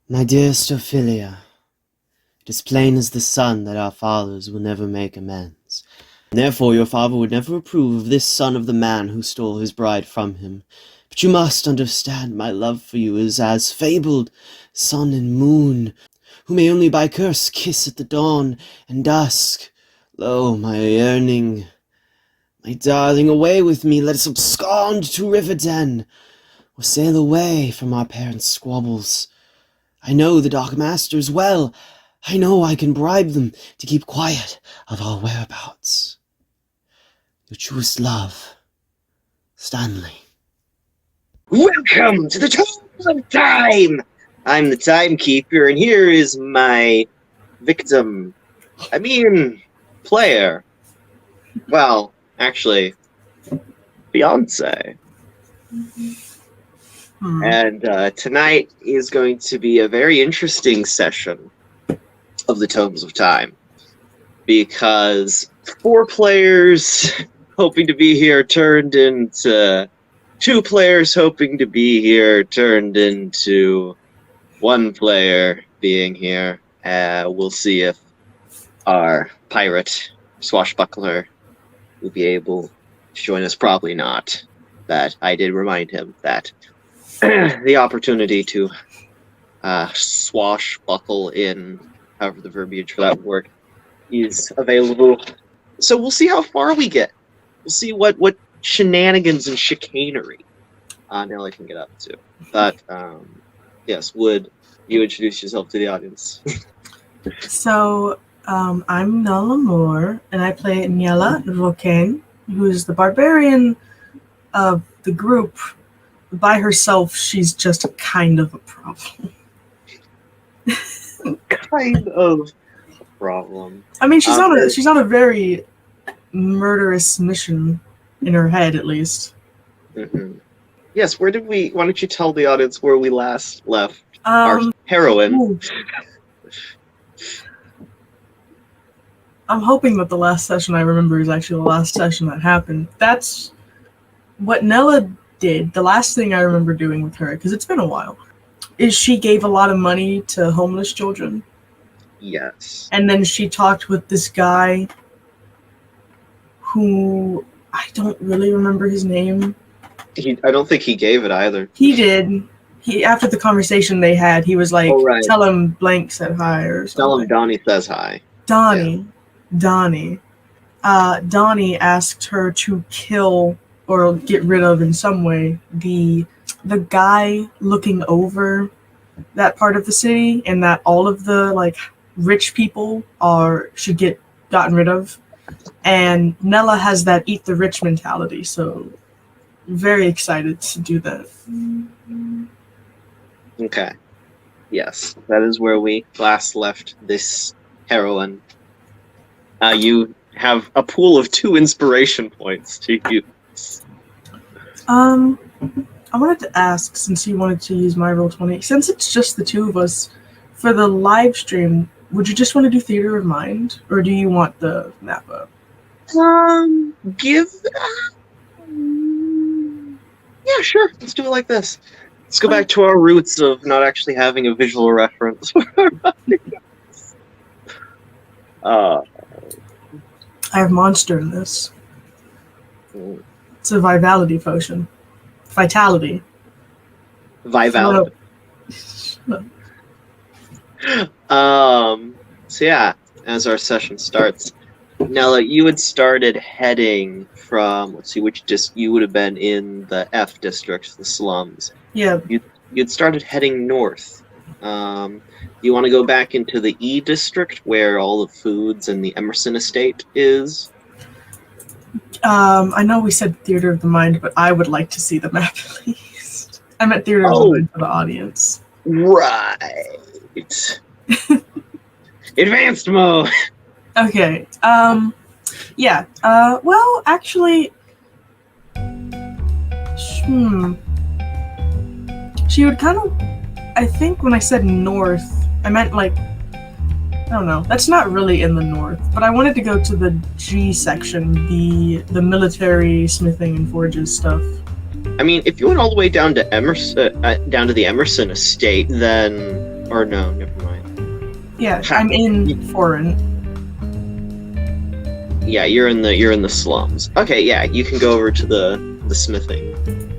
My dearest Ophelia, it is plain as the sun that our fathers will never make amends. And therefore your father would never approve of this son of the man who stole his bride from him. But you must understand my love for you is as fabled sun and moon, who may only by curse kiss at the dawn and dusk. Lo, my yearning, my darling, away with me, let us abscond to Riverdene, or sail away from our parents' squabbles. I know the Dark Masters well. I know I can bribe them to keep quiet of our whereabouts. Your truest love, Stanley. Welcome to the Tomes of Time! I'm the Timekeeper, and here is my player. Well, actually, fiance. And tonight is going to be a very interesting session of the Tomes of Time, because 4 players hoping to be here turned into 2 players hoping to be here turned into 1 player being here. We'll see if our pirate swashbuckler will be able to join us. Probably not. That I did remind him that the opportunity to swashbuckle in, however the verbiage for that would work, is available. So we'll see how far we get. We'll see what shenanigans and chicanery Nella can get up to. But yes, would you introduce yourself to the audience? So I'm Nella Moore, and I play Nella Vocain, who is the barbarian of the group. By herself, she's just kind of a problem. Kind of a problem. I mean, she's on a very murderous mission in her head, at least. Mm-hmm. Yes, why don't you tell the audience where we last left our heroine? Ooh. I'm hoping that the last session I remember is actually the last session that happened. That's what Nella did. The last thing I remember doing with her, because it's been a while, is she gave a lot of money to homeless children. Yes. And then she talked with this guy who I don't really remember his name. I don't think he gave it either. He did. After the conversation they had, he was like, right. Tell him blank said hi or something. Tell him Donnie says hi. Donnie. Donnie asked her to kill or get rid of in some way the guy looking over that part of the city, and that all of the rich people should get gotten rid of. And Nella has that eat the rich mentality, so very excited to do that. Okay. Yes, that is where we last left this heroine. You have a pool of 2 inspiration points to use. I wanted to ask, since you wanted to use my Roll20, since it's just the 2 of us, for the live stream, would you just want to do Theater of Mind, or do you want the map up? Yeah, sure. Let's do it like this. Let's go back to our roots of not actually having a visual reference. I have Monster in this. It's a Vitality potion. Vitality. Vivality. So yeah, as our session starts, Nella, you had started heading from, let's see, you would have been in the F district, the slums. Yeah. You'd started heading north. You want to go back into the E district where all the foods and the Emerson estate is? I know we said Theater of the Mind, but I would like to see the map at least. I meant Theater of the Mind for the audience. Right. Advanced mode. Okay. Yeah. Well, actually, she would kind of. I think when I said north, I meant I don't know. That's not really in the north, but I wanted to go to the G section, the military smithing and forges stuff. I mean, if you went all the way down to Emerson, down to the Emerson estate, then Or no, never mind. Yeah, I'm in foreign. Yeah, you're in the slums. Okay, yeah, you can go over to the smithing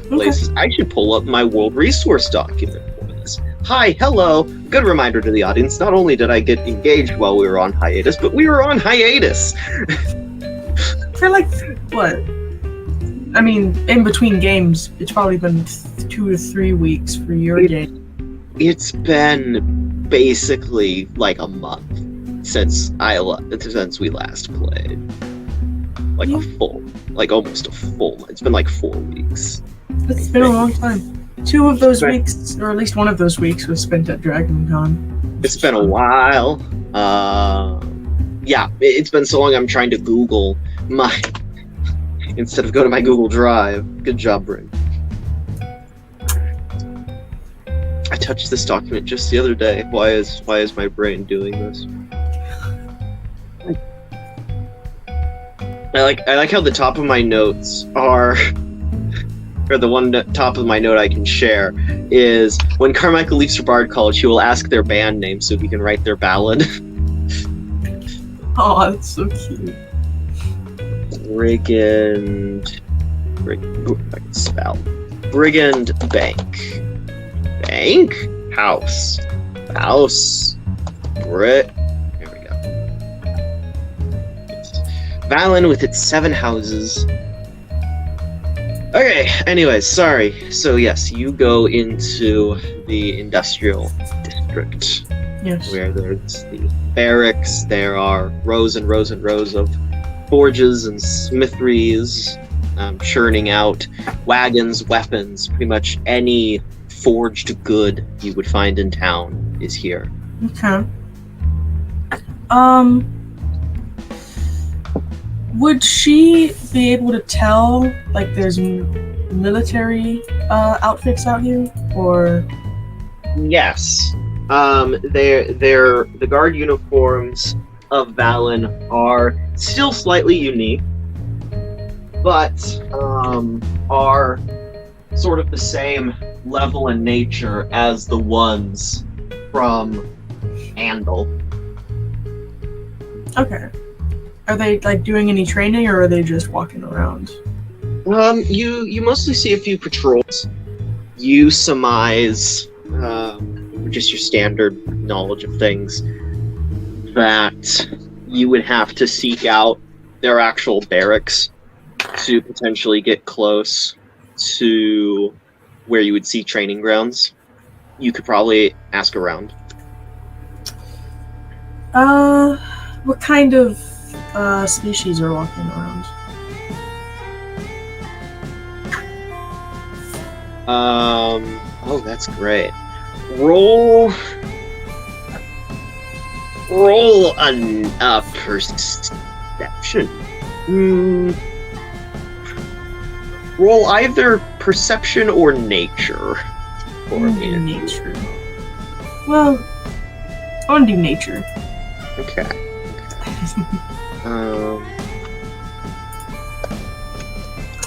places. I should pull up my world resource document for this. Hi, hello. Good reminder to the audience. Not only did I get engaged while we were on hiatus, but we were on hiatus. For like what? I mean, in between games, it's probably been 2 to 3 weeks for your game. It's been basically like a month since we last played. Like almost a full month. It's been like 4 weeks. It's been a long time. 2 of those weeks, or at least 1 of those weeks, was spent at Dragon Con. It's been a while. Yeah, it's been so long I'm trying to Google instead of go to my Google Drive. Good job, Bryn. I touched this document just the other day. Why is my brain doing this? I like how the top of my notes are, or the one top of my note I can share is when Carmichael leaves for Bard College, he will ask their band name so he can write their ballad. Oh, that's so cute. Brigand Bank. Bank? House. Brit. There we go. Vahlen with its 7 houses. Okay, anyways, sorry. So yes, you go into the industrial district. Yes. Where there's the barracks, there are rows and rows and rows of forges and smitheries, churning out wagons, weapons, pretty much any forged good you would find in town is here. Okay. Would she be able to tell, like, there's military outfits out here, or? Yes. The guard uniforms of Vahlen are still slightly unique, but are sort of the same level and nature as the ones from Andal. Okay. Are they, like, doing any training, or are they just walking around? You mostly see a few patrols. You surmise, just your standard knowledge of things, that you would have to seek out their actual barracks to potentially get close to where you would see training grounds. You could probably ask around. What kind of species are walking around? Oh, that's great. Roll a perception. Roll either perception or nature. Nature. Well, I want to do nature. Okay.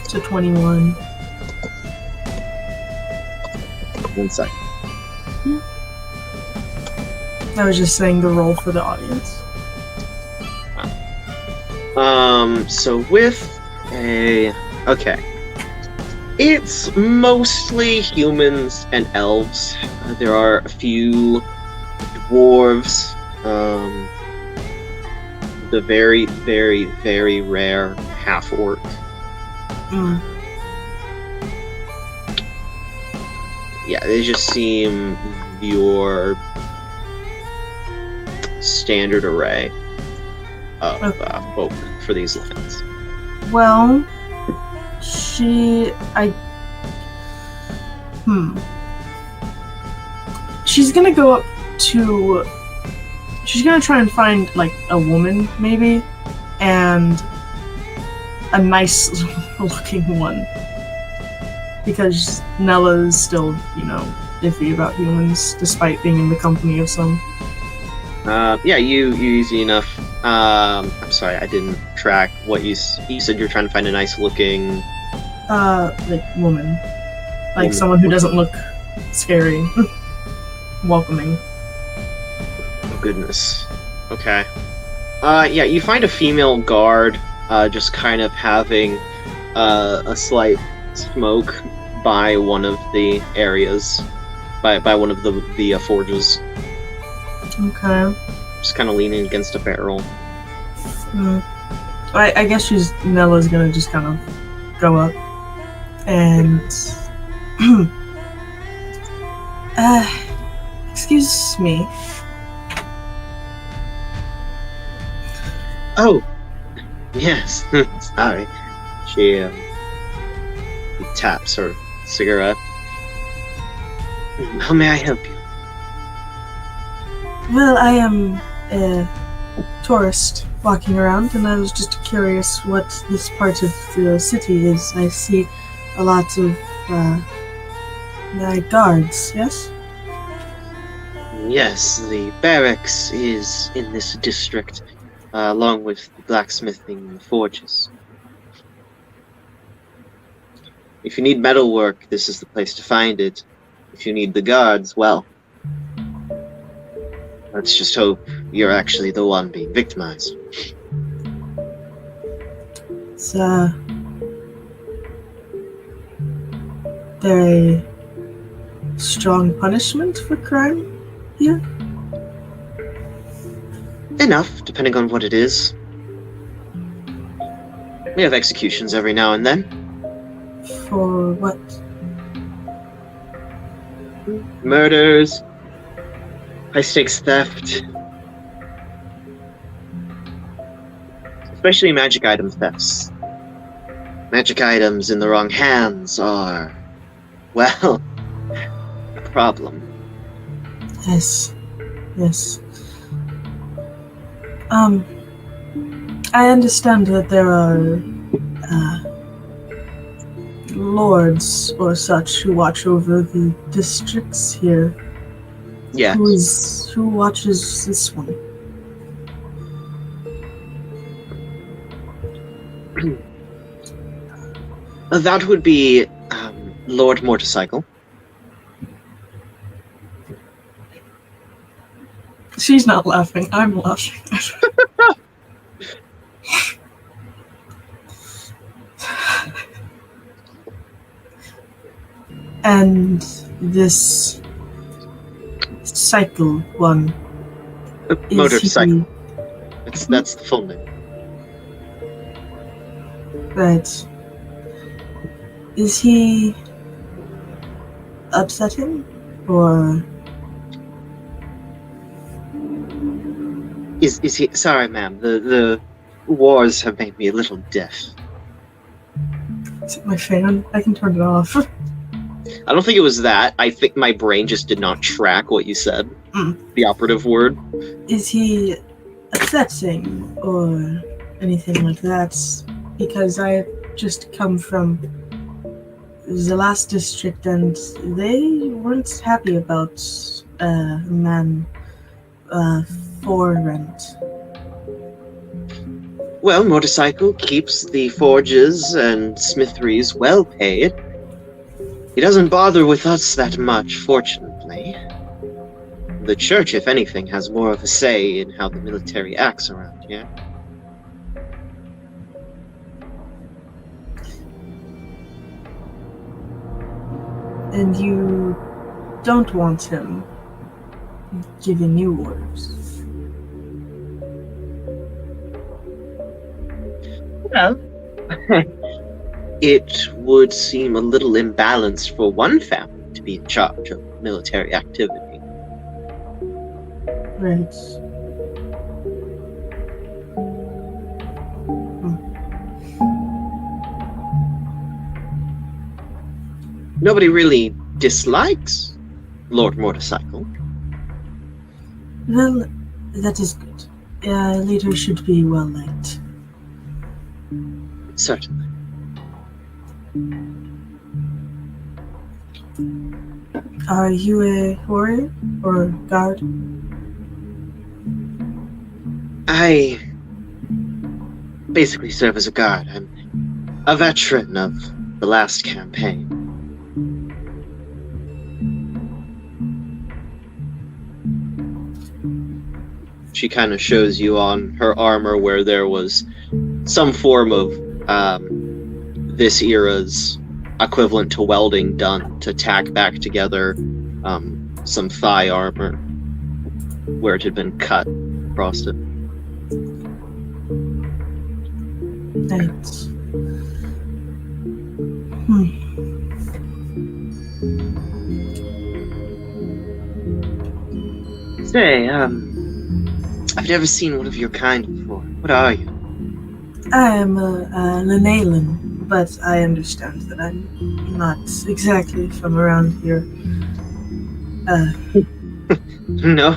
It's a 21. 1 second. I was just saying the roll for the audience. So with a... Okay. It's mostly humans and elves. There are a few dwarves. The very, very, very rare half-orc. Yeah, they just seem your standard array of folk for these lands. Well, she's gonna go up to... She's gonna try and find, like, a woman, maybe, and a nice looking one. Because Nella's still, iffy about humans, despite being in the company of some. Yeah, you easy enough. I'm sorry, I didn't track what you said. You're trying to find a nice looking... like, woman. Like, someone who doesn't look scary. Welcoming. goodness. Okay. Yeah, you find a female guard, just kind of having a slight smoke by one of the areas, by one of the forges. Okay. Just kind of leaning against a barrel. I guess Nella's gonna just kind of go up and excuse me. Oh, yes. Sorry. She taps her cigarette. How may I help you? Well, I am a tourist walking around, and I was just curious what this part of the city is. I see a lot of guards, yes? Yes, the barracks is in this district, along with the blacksmithing and forges. If you need metalwork, this is the place to find it. If you need the guards, well, let's just hope you're actually the one being victimized. Is there a strong punishment for crime here? Enough, depending on what it is. We have executions every now and then. For what? Murders, high-stakes theft, especially magic item thefts. Magic items in the wrong hands are, well, a problem. Yes. I understand that there are lords or such who watch over the districts here. Yeah. Who watches this one? That would be Lord Motorcycle. She's not laughing. I'm laughing. And this cycle one. Motorcycle. That's the full name. Right. Is he upsetting, or Is he? Sorry, ma'am. The wars have made me a little deaf. is it my fan? I can turn it off. I don't think it was that. I think my brain just did not track what you said. The operative word. Is he upsetting or anything like that? Because I just come from the last district and they weren't happy about a man for rent. Well, Motorcycle keeps the forges and smitheries well paid. He doesn't bother with us that much, fortunately. The church, if anything, has more of a say in how the military acts around here. And you don't want him giving you orders. Well, it would seem a little imbalanced for one family to be in charge of military activity. Right. Nobody really dislikes Lord Motorcycle. Well, that is good. A leader should be well liked. Certainly. Are you a warrior or guard? I basically serve as a guard. I'm a veteran of the last campaign. She kind of shows you on her armor where there was some form of this era's equivalent to welding done to tack back together some thigh armor where it had been cut across it. Thanks. Say, I've never seen one of your kind before. What are you? I am a Lenalan, but I understand that I'm not exactly from around here. No,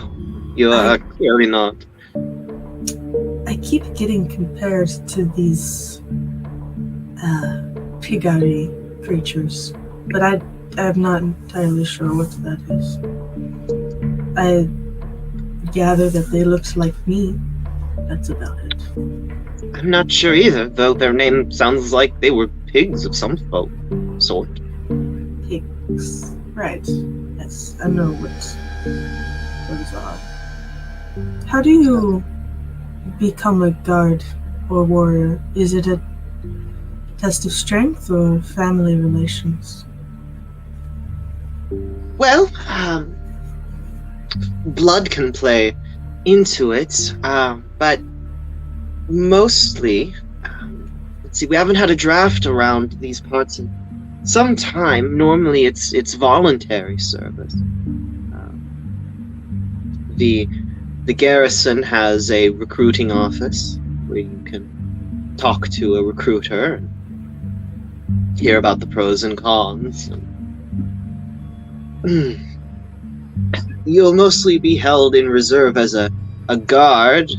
you are clearly not. I keep getting compared to these Pigari creatures, but I'm not entirely sure what that is. I gather that they looked like me. That's about it. I'm not sure either, though their name sounds like they were pigs of some sort. Pigs. Right. Yes, I know what those are. How do you become a guard or warrior? Is it a test of strength or family relations? Well, blood can play into it, but mostly, let's see, we haven't had a draft around these parts in some time. Normally it's voluntary service. The garrison has a recruiting office where you can talk to a recruiter and hear about the pros and cons. You'll mostly be held in reserve as a guard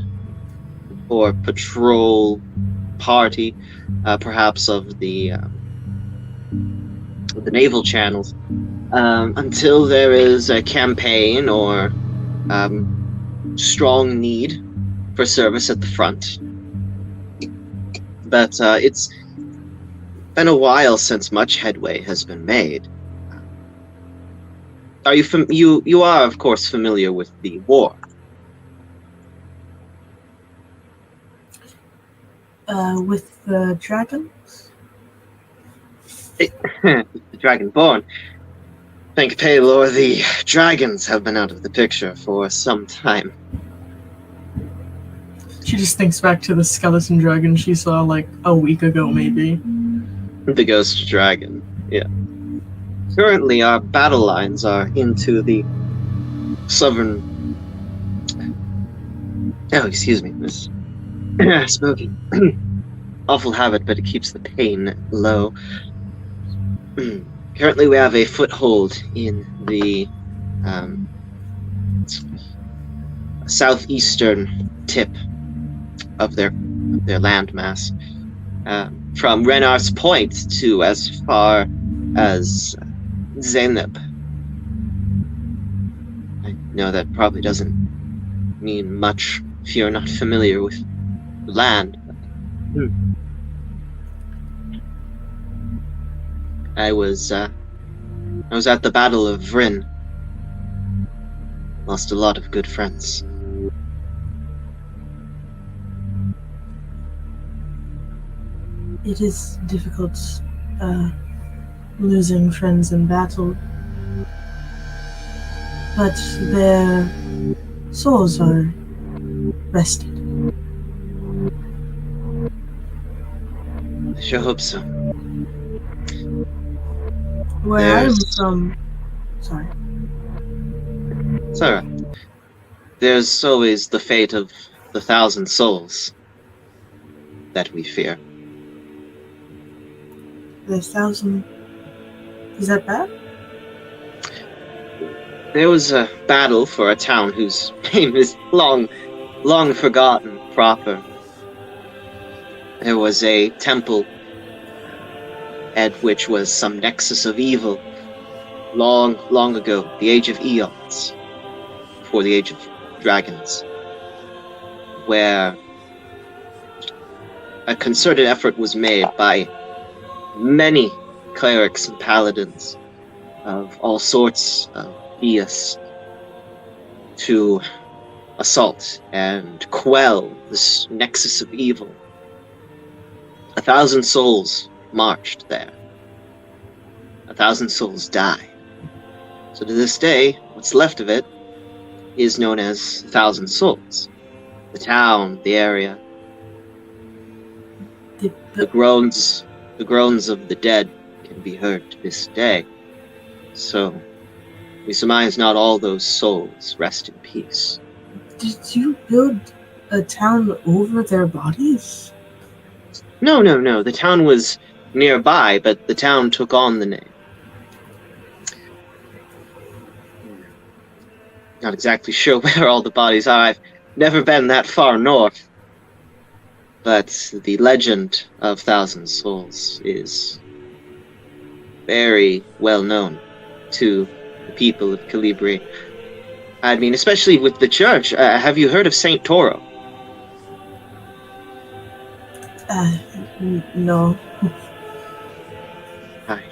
or patrol party, perhaps of the naval channels, until there is a campaign or strong need for service at the front. But it's been a while since much headway has been made. Are you you are of course familiar with the war? With the dragons? The Dragonborn. Thank Paylor, the dragons have been out of the picture for some time. She just thinks back to the skeleton dragon she saw like a week ago, maybe. The ghost dragon, yeah. Currently, our battle lines are into the southern... Oh, excuse me, Miss Smokey. Awful habit, but it keeps the pain low. Currently, we have a foothold in the southeastern tip of their landmass, from Renar's Point to as far as Zeynep. I know that probably doesn't mean much if you're not familiar with the land. I was at the Battle of Vryn. Lost a lot of good friends. It is difficult losing friends in battle, but their souls are rested. I sure hope so. Where I'm from... Sorry. It's alright. There's always the fate of the 1,000 souls that we fear. The 1,000... Is that bad? There was a battle for a town whose name is long forgotten proper. There was a temple at which was some nexus of evil long ago, the age of eons, before the age of dragons, where a concerted effort was made by many clerics and paladins of all sorts of deists to assault and quell this nexus of evil. 1,000 souls marched there. 1,000 souls died. So to this day, what's left of it is known as 1,000 Souls. The town, the area, the groans of the dead can be heard to this day. So we surmise not all those souls rest in peace. Did you build a town over their bodies? No. The town was nearby, but the town took on the name. Not exactly sure where all the bodies are. I've never been that far north. But the legend of 1,000 Souls is very well known to the people of Calibri. I mean, especially with the church. Have you heard of Saint Toro? No.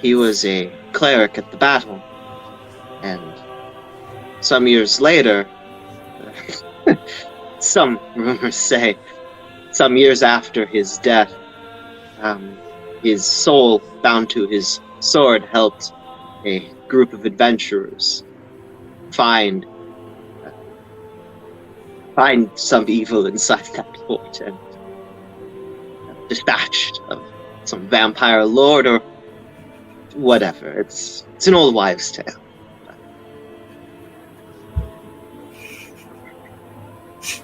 He was a cleric at the battle, and some years later, some rumors say, some years after his death, his soul bound to his sword helped a group of adventurers find some evil inside that fort and dispatched of some vampire lord or whatever. It's an old wives' tale.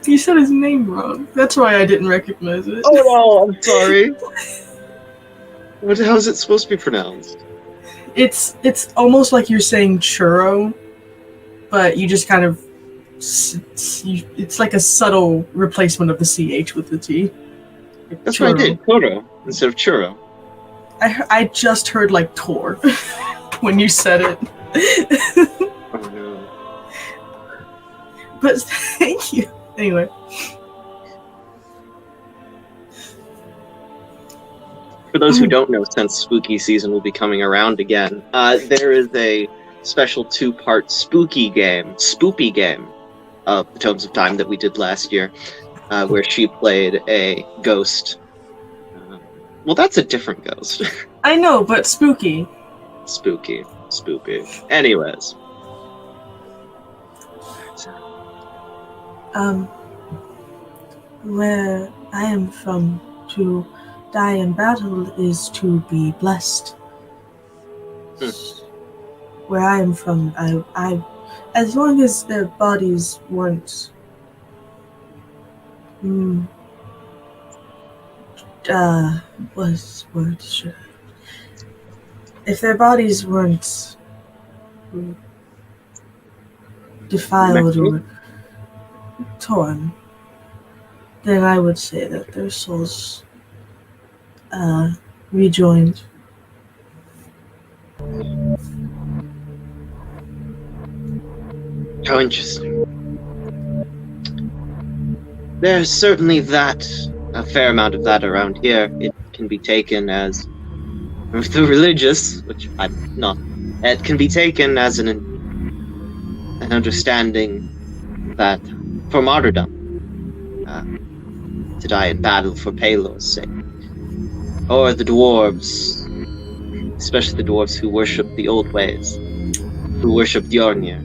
You said his name wrong. That's why I didn't recognize it. Oh no, I'm sorry. How is it supposed to be pronounced? It's almost like you're saying churro, but you just kind of it's like a subtle replacement of the ch with the t. Like That's churro. what I did. Toro instead of churro. I just heard like Tor when you said it. Oh no. But thank you. Anyway. For those who don't know, since spooky season will be coming around again, there is a special 2-part spoopy game of the Tomes of Time that we did last year, where she played a ghost. Well, that's a different ghost. I know, but spooky. Spooky. Anyways. Where I am from, to die in battle is to be blessed. Where I am from, I as long as their bodies weren't what's word should I, if their bodies weren't defiled or torn, then I would say that their souls rejoined. How interesting. There's certainly a fair amount of that around here. It can be taken as, with the religious, which I'm not, it can be taken as an understanding that for martyrdom, to die in battle for Pelor's sake. Or the dwarves, especially the dwarves who worship the old ways, who worship Bjornir.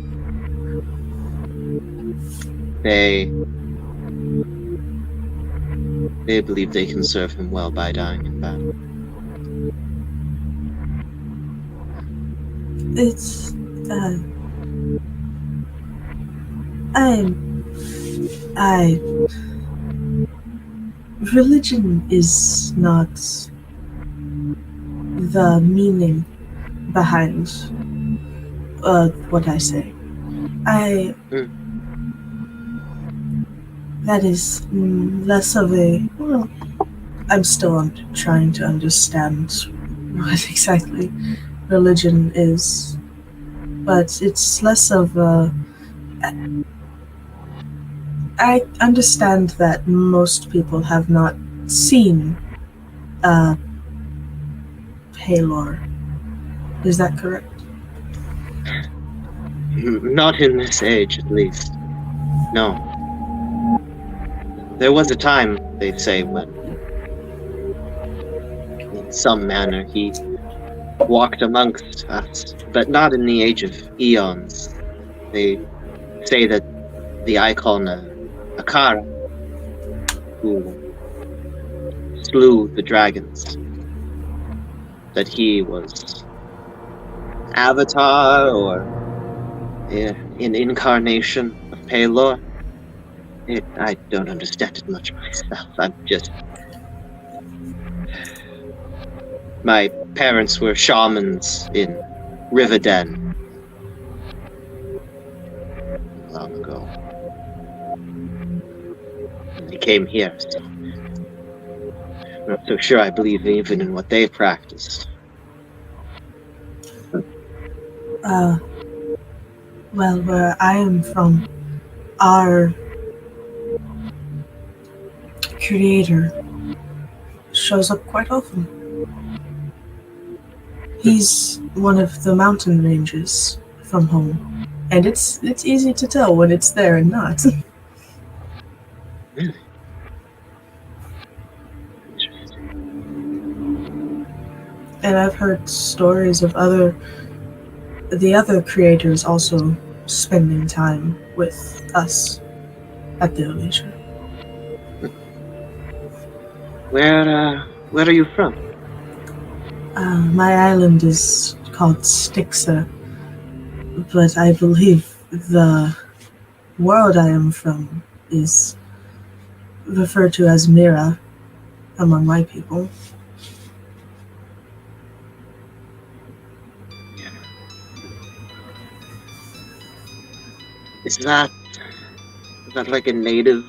They believe they can serve him well by dying in battle. It's religion is not the meaning behind what I say. That is less of a, well, I'm still trying to understand what exactly religion is, but it's less of a, I understand that most people have not seen Pelor. Is that correct? Not in this age, at least. No. There was a time, they say, when, in some manner, he walked amongst us, but not in the age of eons. They say that the icon Akara, who slew the dragons, that he was Avatar or an incarnation of Palor. I don't understand it much myself. My parents were shamans in Rivenden long ago. And they came here, so I'm not so sure I believe even in what they practiced. Well, where I am from, our creator shows up quite often. He's one of the mountain ranges from home, and it's easy to tell when it's there and not. Really? And I've heard stories of the other creators also spending time with us at their leisure. Where are you from? My island is called Styxa, but I believe the world I am from is referred to as Mira among my people. Is that like a native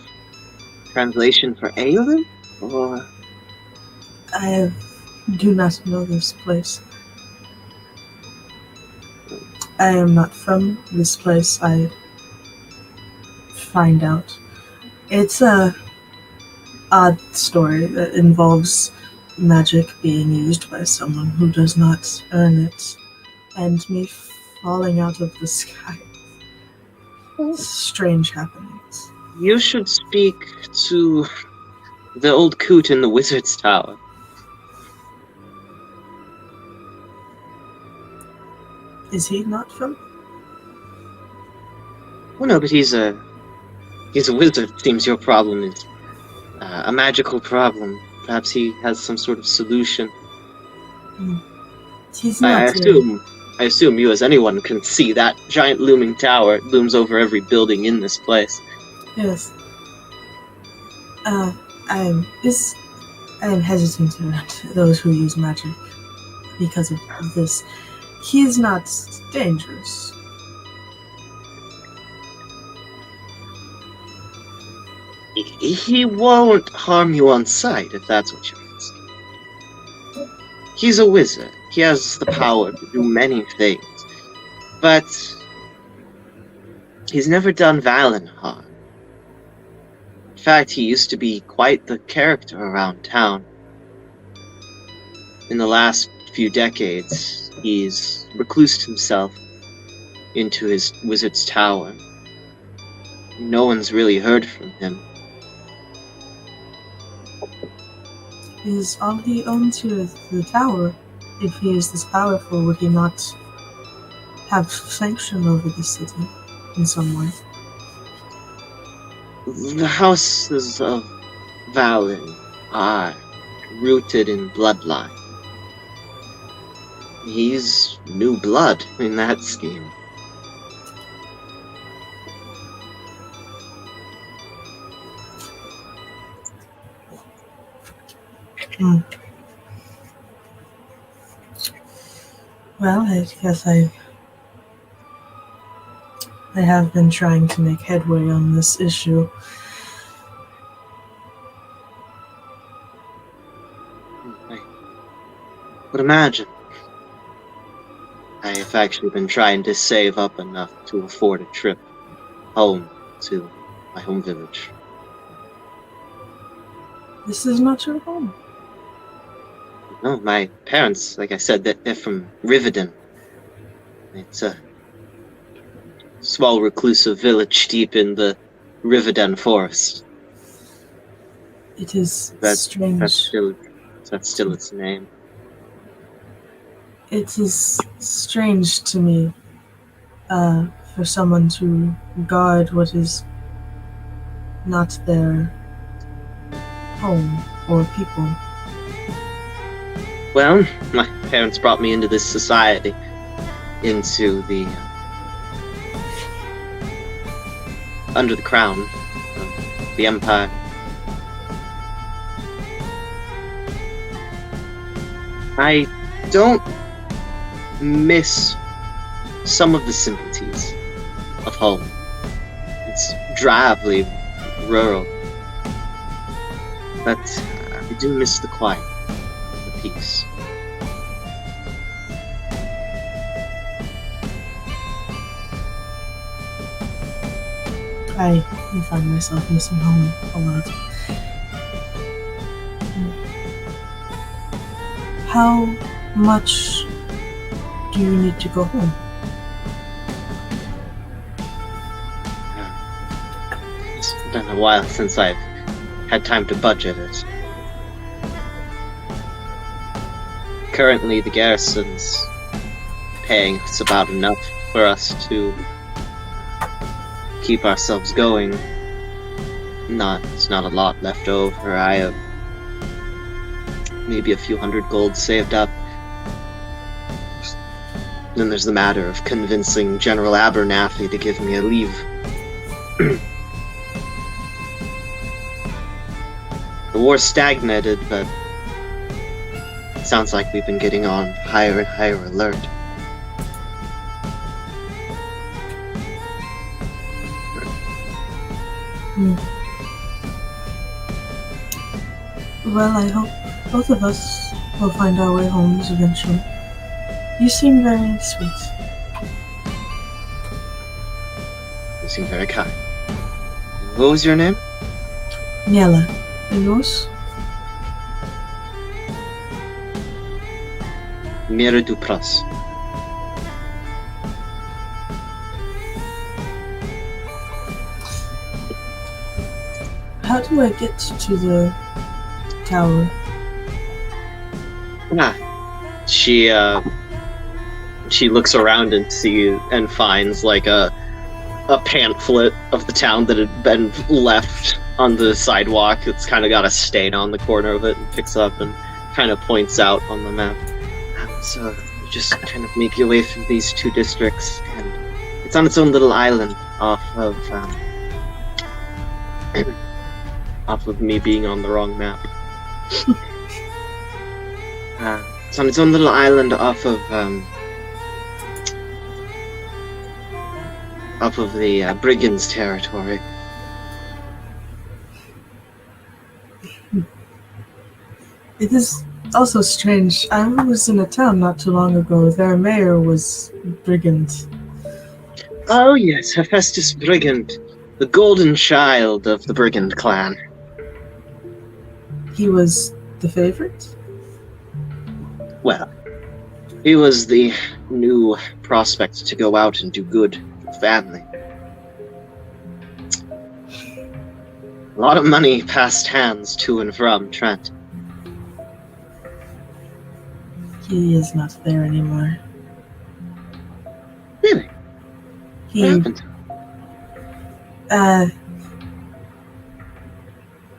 translation for Aelin? Or I do not know this place. I am not from this place, I find out. It's a odd story that involves magic being used by someone who does not earn it, and me falling out of the sky. Strange happenings. you should speak to the old coot in the wizard's tower. Is he not from? Well, no, but he's a wizard. Seems your problem is a magical problem. Perhaps he has some sort of solution. He's not. I assume you, as anyone, can see that giant looming tower. It looms over every building in this place. Yes. I am hesitant around those who use magic because of this. He is not dangerous. He won't harm you on sight, if that's what you're asking. He's a wizard. He has the power to do many things. But he's never done Vahlen harm. In fact, he used to be quite the character around town. In the last few decades, he's reclused himself into his wizard's tower. No one's really heard from him. Is all he owned to the tower? If he is this powerful, would he not have sanction over the city in some way? The houses of Vahlen are rooted in bloodline. He's new blood in that scheme. Well, I guess I have been trying to make headway on this issue. But imagine. I have actually been trying to save up enough to afford a trip home to my home village. This is not your home. No, my parents, like I said, they're from Rivenden. It's a small reclusive village deep in the Rivenden forest. It is That's strange. still its name. It is strange to me for someone to guard what is not their home or people. Well, my parents brought me into this society, into the under the crown of the empire. I don't miss some of the sympathies of home. It's drably rural, but I do miss the quiet, the peace. I find myself missing home a lot. How much do you need to go home? It's been a while since I've had time to budget it. Currently, the garrison's paying us about enough for us to keep ourselves going. It's not a lot left over. I have maybe a few hundred gold saved up. Then there's the matter of convincing General Abernathy to give me a leave. The war stagnated, but it sounds like we've been getting on higher and higher alert. Well, I hope both of us will find our way homes eventually. You seem very sweet. You seem very kind. What was your name? Nella, and yours? Mira Dupras. How do I get to the tower? She looks around and finds like a pamphlet of the town that had been left on the sidewalk. It's kind of got a stain on the corner of it, and picks up and kind of points out on the map. So you just kind of make your way through these two districts, and it's on its own little island off of me being on the wrong map. It's on its own little island off of the brigands' territory. It is also strange. I was in a town not too long ago. Their mayor was brigand. Oh yes, Hephaestus Brigand, the golden child of the brigand clan. He was the favorite? Well, he was the new prospect to go out and do good for the family. A lot of money passed hands to and from Trent. He is not there anymore. Really? He, What happened?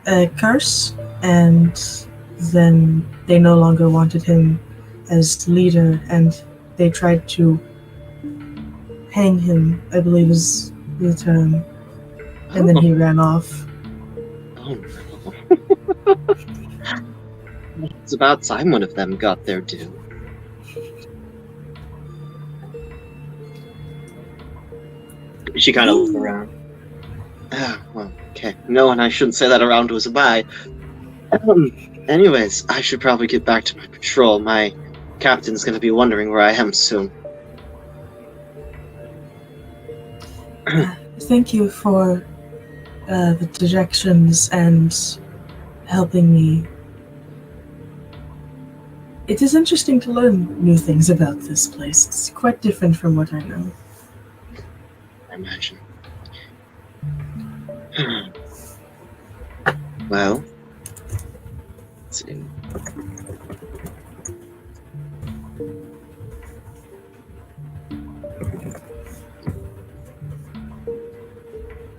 a curse, and then they no longer wanted him as leader, and they tried to hang him, I believe is the term, and then he ran off. Oh no. It's about time one of them got their due. She kind of looks around. Well, okay. No, and I shouldn't say that around was a bye. Anyways, I should probably get back to my patrol. My captain's gonna be wondering where I am soon. Thank you for the directions and helping me. It is interesting to learn new things about this place. It's quite different from what I know. I imagine. Well,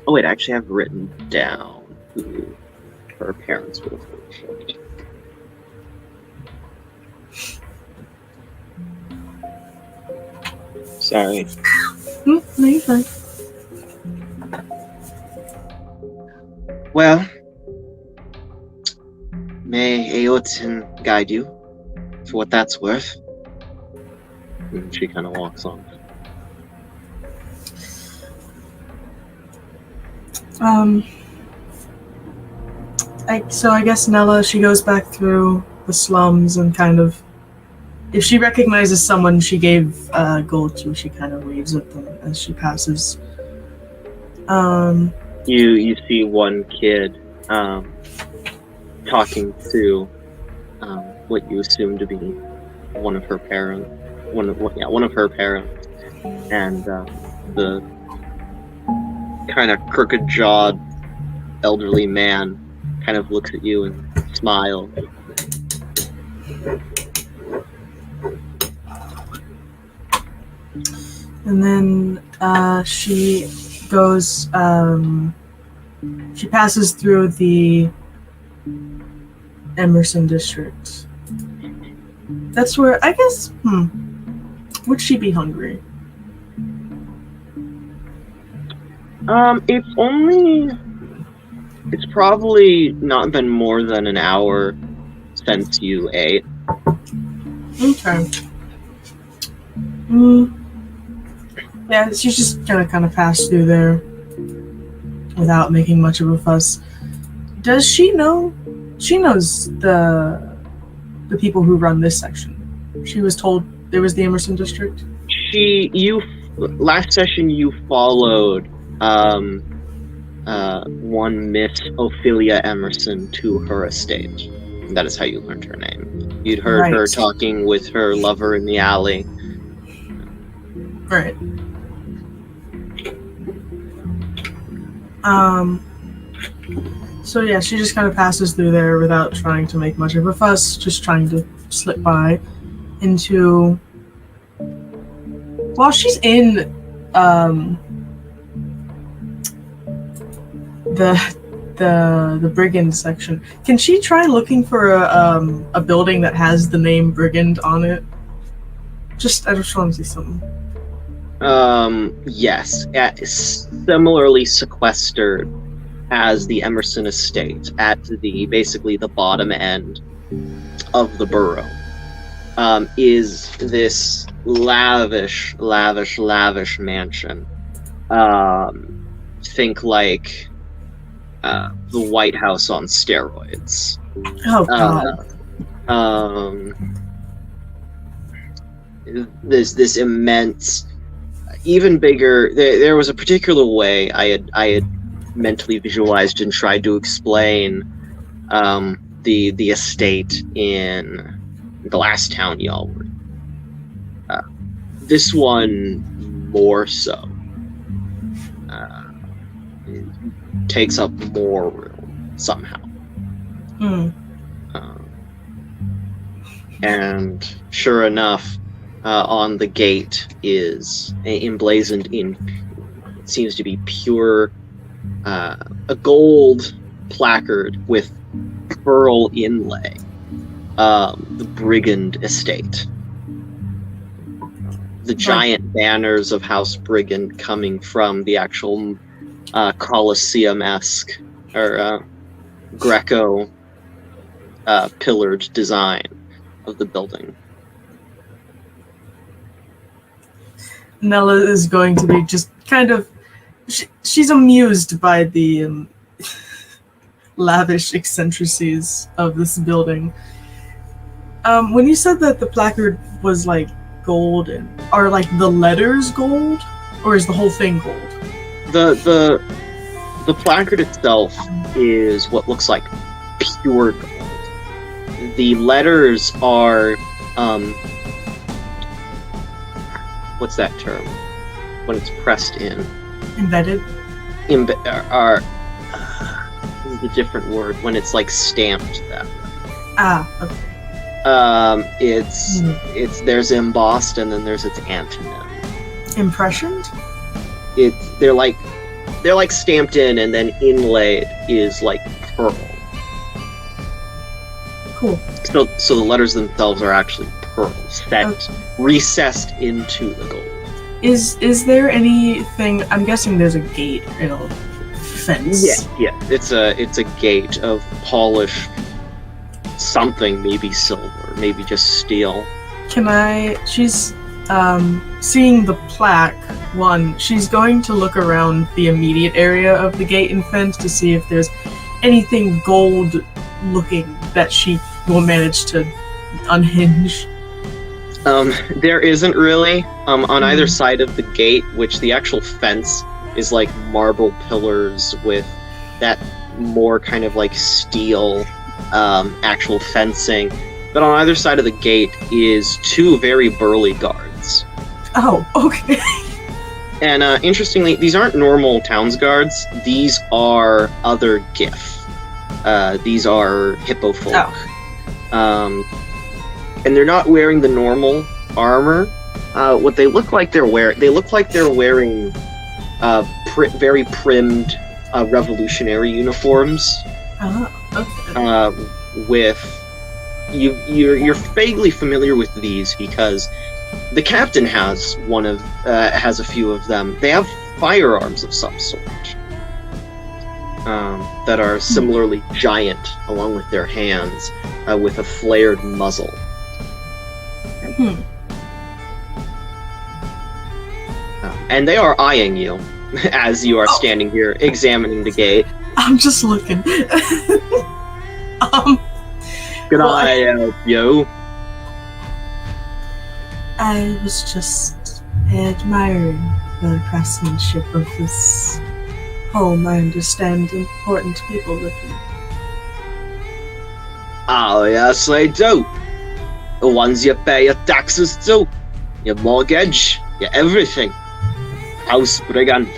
Oh wait, I actually have written down who her parents would have worshipped. Sorry. No, you're fine. Well, may Eoten guide you, for what that's worth. And she kind of walks on. So I guess Nella, she goes back through the slums and kind of, if she recognizes someone she gave gold to, she kind of waves at them as she passes. You see one kid talking to what you assume to be one of her parents, one of her parents, and the kind of crooked-jawed elderly man kind of looks at you and smiles. And then she goes, she passes through the Emerson district. That's where, I guess, would she be hungry? It's probably not been more than an hour since you ate. Okay. Yeah, she's just gonna kind of pass through there without making much of a fuss. Does she know? She knows the people who run this section. She was told there was the Emerson district. Last session you followed one Miss Ophelia Emerson to her estate. That is how you learned her name. You'd heard her talking with her lover in the alley. Right. So yeah, she just kind of passes through there without trying to make much of a fuss, just trying to slip by into... While she's in the brigand section, can she try looking for a building that has the name brigand on it? I just want to see something. Yes. Similarly sequestered as the Emerson estate at basically the bottom end of the borough, is this lavish mansion. Think like the White House on steroids. Oh God. This immense, even bigger. There was a particular way I had mentally visualized and tried to explain the estate in the last town y'all were. This one more so. It takes up more room somehow. And sure enough, on the gate is emblazoned in, it seems to be pure, a gold placard with pearl inlay, the Brigand Estate. The giant banners of House Brigand coming from the actual Colosseum-esque or Greco pillared design of the building. Nella is going to be just kind of... She's amused by the lavish eccentricities of this building. When you said that the placard was like gold, are like the letters gold, or is the whole thing gold? The placard itself is what looks like pure gold. The letters are what's that term when it's pressed in? Embedded. This is a different word when it's like stamped that way. Okay. It's there's embossed and then there's its antonym. Impressioned? They're like they're like stamped in, and then inlaid is like pearl. Cool. So the letters themselves are actually pearls that recessed into the gold. Is there anything? I'm guessing there's a gate, fence. Yeah. It's a gate of polished something, maybe silver, maybe just steel. She's seeing the plaque. She's going to look around the immediate area of the gate and fence to see if there's anything gold looking that she will manage to unhinge. There isn't really. On either side of the gate, which the actual fence is like marble pillars with that more kind of like steel actual fencing. But on either side of the gate is two very burly guards. Oh, okay. And interestingly, these aren't normal towns guards. These are other GIF. These are hippo folk. Oh. And they're not wearing the normal armor. What they look like they're wearing very primmed revolutionary uniforms. Oh, okay. You're vaguely familiar with these because the captain has has a few of them. They have firearms of some sort that are similarly giant, along with their hands, with a flared muzzle. And they are eyeing you as you are standing here examining the gate. I'm just looking. Good eye, yo. I was just admiring the craftsmanship of this home. I understand important people live here. Oh, yes, I do. The ones you pay your taxes to, your mortgage, your everything. House brigand.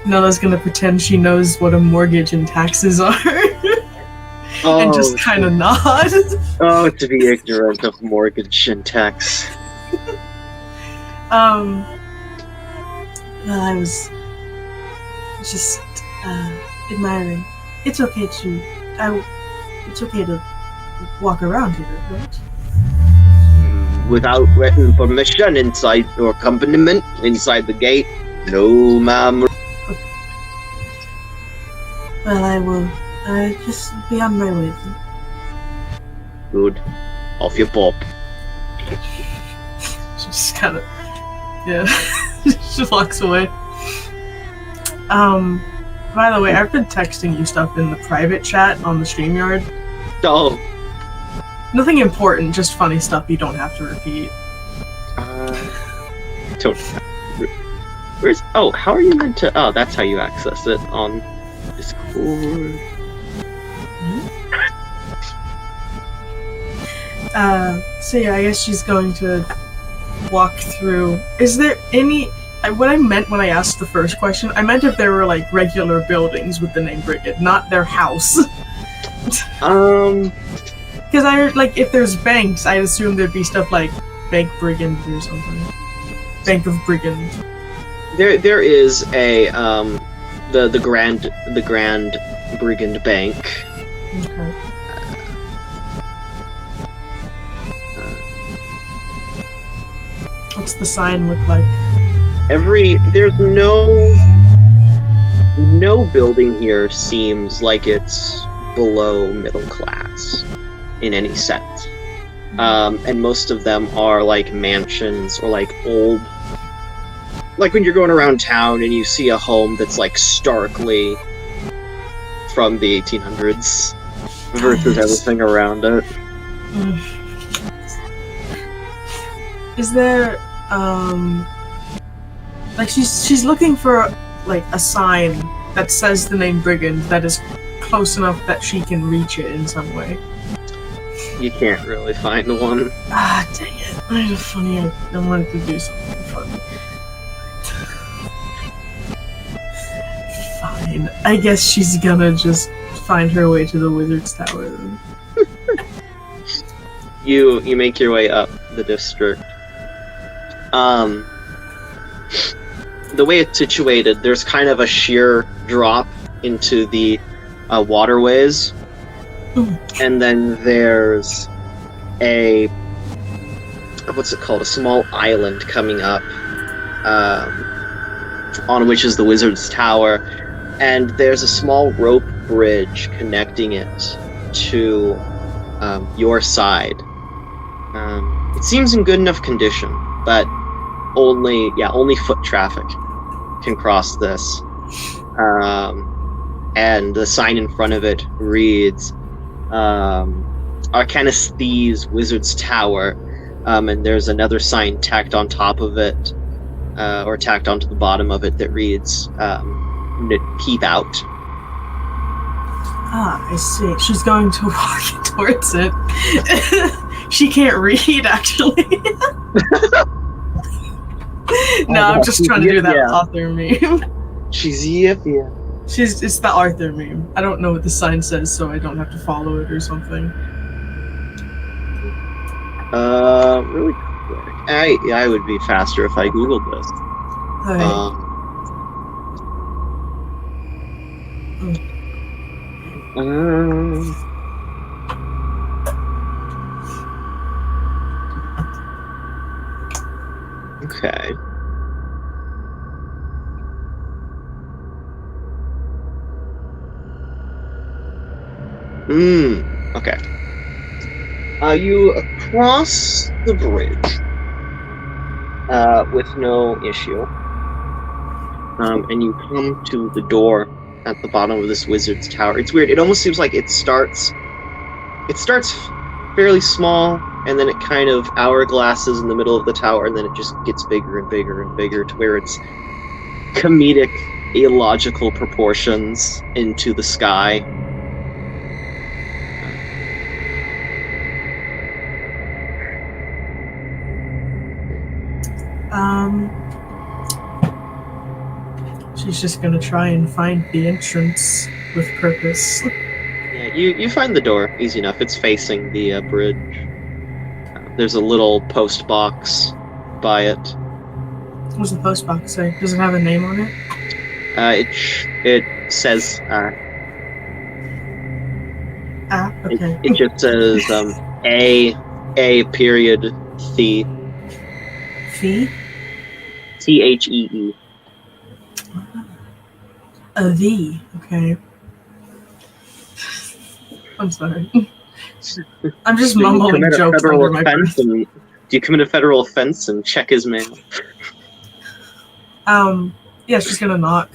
Nella's gonna pretend she knows what a mortgage and taxes are. And just kind of nod. Oh, to be ignorant of mortgage and tax. Well, I was just admiring. It's okay to walk around here, right? Without written permission inside or accompaniment inside the gate, no, ma'am. Well, I will just be on my way then. Good. Off your pop. Just kind of, yeah, she walks away. By the way, I've been texting you stuff in the private chat on the StreamYard. Oh. Nothing important, just funny stuff you don't have to repeat. Where's? Oh, how are you meant to? Oh, that's how you access it on Discord. So yeah, I guess she's going to walk through. Is there any? What I meant when I asked the first question, I meant if there were like regular buildings with the name Brigid, not their house. Because if there's banks, I'd assume there'd be stuff like Bank Brigand or something. Bank of Brigand. There is a the Grand Brigand Bank. Okay. What's the sign look like? There's no building here seems like it's below middle class in any sense. And most of them are like mansions or like old, like when you're going around town and you see a home that's like starkly from the 1800s versus everything around it. Is there like she's looking for like a sign that says the name Brigand that is close enough that she can reach it in some way? You can't really find one. Ah, dang it. I had a funny idea. I wanted to do something funny. Fine. I guess she's gonna just find her way to the wizard's tower then. You make your way up the district. the way it's situated, there's kind of a sheer drop into the waterways, and then there's a what's it called? A small island coming up, on which is the Wizard's Tower, and there's a small rope bridge connecting it to your side. It seems in good enough condition, but only foot traffic can cross this. And the sign in front of it reads Arcanus Thieves Wizard's Tower, and there's another sign tacked on top of it, or tacked onto the bottom of it, that reads Keep Out. Ah, I see. She's going to walk towards it. She can't read, actually. No, I'm just trying to do that Arthur meme. She's It's the Arthur meme. I don't know what the sign says, so I don't have to follow it or something. Really quick. I would be faster if I googled this. Okay. Okay. You cross the bridge with no issue, and you come to the door at the bottom of this wizard's tower. It's weird. It almost seems like it starts fairly small, and then it kind of hourglasses in the middle of the tower, and then it just gets bigger and bigger and bigger to where it's comedic, illogical proportions into the sky. She's just gonna try and find the entrance with purpose. Yeah, you find the door easy enough. It's facing the bridge. There's a little post box by it. What does the post box say? Does it have a name on it? It says okay. It just says A period Thee. Thee? Thee. A V, okay. I'm sorry. I'm just mumbling jokes under my breath. Do you commit a federal offense and check his mail? Yeah, she's gonna knock.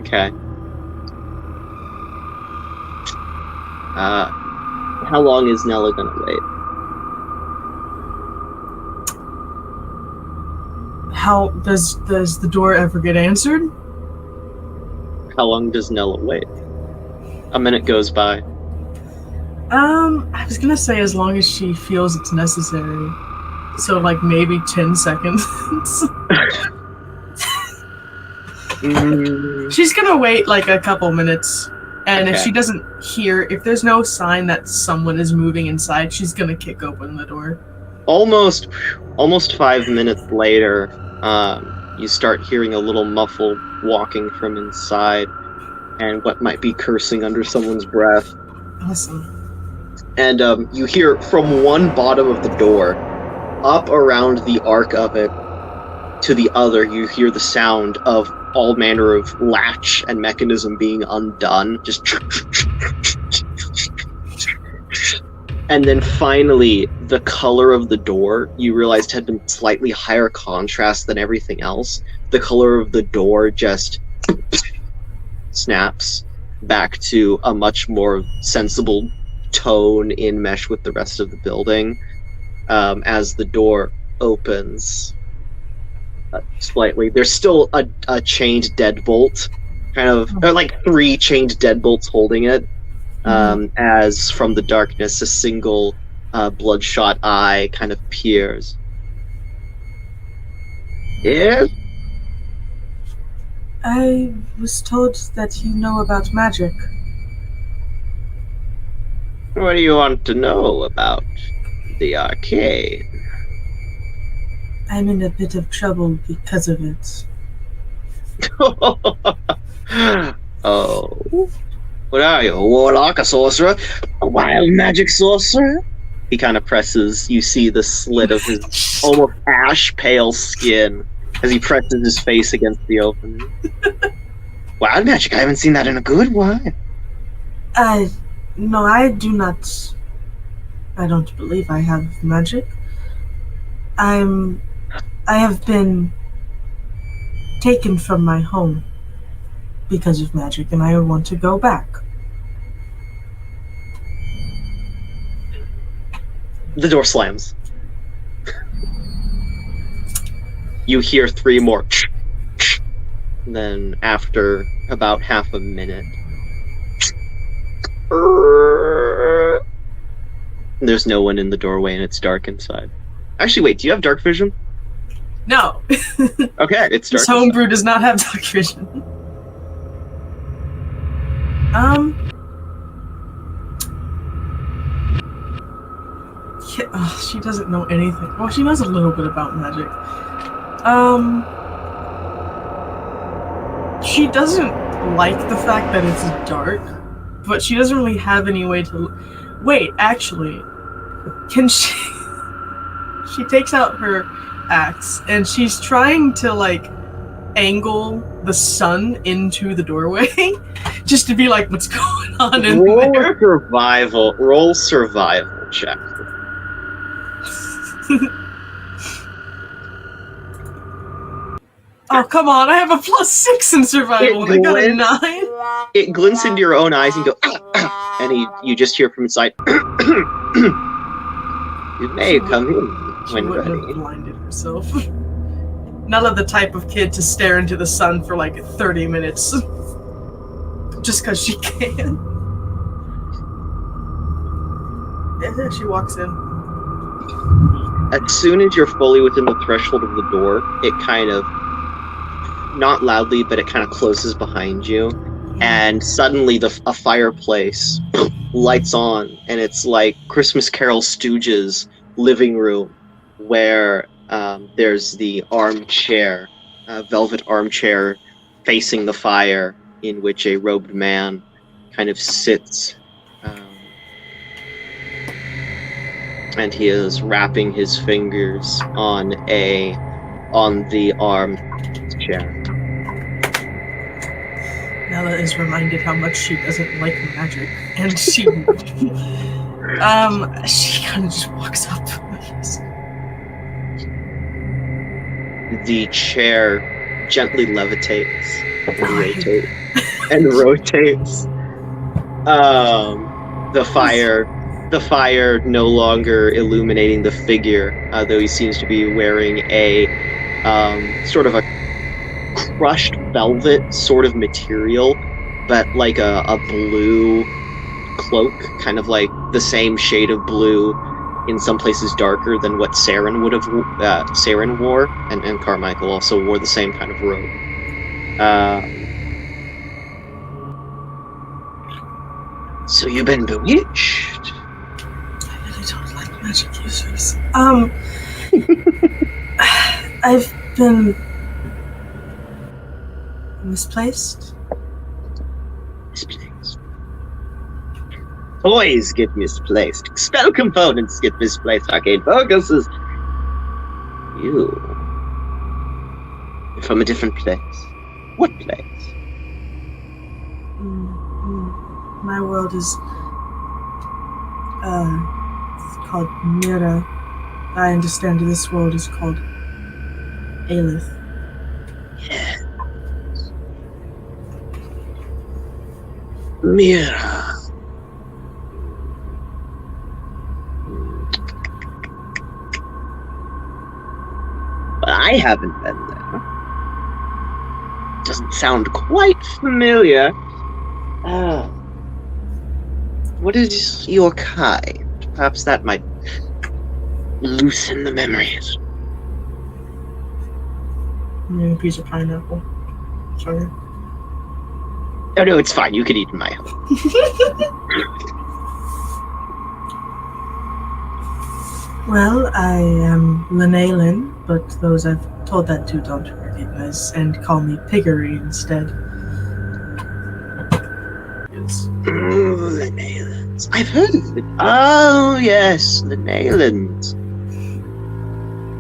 Okay. How long is Nella gonna wait? How does the door ever get answered? How long does Nella wait? A minute goes by. I was gonna say as long as she feels it's necessary. So like maybe 10 seconds. She's gonna wait like a couple minutes, and if she doesn't hear, if there's no sign that someone is moving inside, she's gonna kick open the door. Almost 5 minutes later, you start hearing a little muffled walking from inside, and what might be cursing under someone's breath. Awesome. And you hear from one bottom of the door, up around the arc of it, to the other, you hear the sound of all manner of latch and mechanism being undone. Just... And then finally, the color of the door, you realized had been slightly higher contrast than everything else. The color of the door just snaps back to a much more sensible tone in mesh with the rest of the building, as the door opens slightly. There's still a chained deadbolt, kind of, like 3 chained deadbolts holding it. As from the darkness, a single bloodshot eye kind of peers. Yes? I was told that you know about magic. What do you want to know about the arcade? I'm in a bit of trouble because of it. Oh. What are you, a warlock, a sorcerer? A wild magic sorcerer? He kind of presses, you see the slit of his almost ash-pale skin as he presses his face against the opening. Wild magic, I haven't seen that in a good while. No, I do not. I don't believe I have magic. I have been taken from my home because of magic, and I want to go back. The door slams. You hear 3 more. Then, after about half a minute, there's no one in the doorway and it's dark inside. Actually, wait, do you have dark vision? No. Okay, it's dark. This homebrew does not have dark vision. Yeah, she doesn't know anything. Well, she knows a little bit about magic. She doesn't like the fact that it's dark, but she doesn't really have any way to... Wait, actually, can she... She takes out her axe, and she's trying to, like, angle the sun into the doorway, just to be like, what's going on in there? Roll survival check. Oh, come on, I have a +6 in survival, and I got a 9? It glints into your own eyes and you go, and you just hear from inside, you may come in when wouldn't ready. have blinded herself. Nella the type of kid to stare into the sun for like 30 minutes. Just because she can. Yeah, she walks in. As soon as you're fully within the threshold of the door, it kind of, not loudly, but it kind of closes behind you, and suddenly a fireplace lights on, and it's like Christmas Carol Stooges' living room, where there's the armchair, velvet armchair facing the fire, in which a robed man kind of sits, and he is wrapping his fingers on the arm chair. Nella is reminded how much she doesn't like magic, and she she kind of just walks up. The chair gently levitates and rotates. The fire no longer illuminating the figure, though he seems to be wearing a sort of a crushed velvet sort of material, but like a blue cloak, kind of like the same shade of blue, in some places darker than what Saren would have Saren wore, and Carmichael also wore the same kind of robe. So you've been bewitched? I really don't like magic users. I've been misplaced. Misplaced. Toys get misplaced. Spell components get misplaced. Arcane focuses. You're from a different place. What place? My world is it's called Mira. I understand this world is called Aleth. Yes. Mira. But I haven't been there. Doesn't sound quite familiar. What is your kind? Perhaps that might loosen the memories. I'm eating a piece of pineapple. Sorry. Oh no, it's fine. You can eat in my home. Well, I am Lenalin, but those I've told that to don't recognize and call me Piggery instead. Yes. The Naylands. I've heard of it. Oh, yes, the Naylands.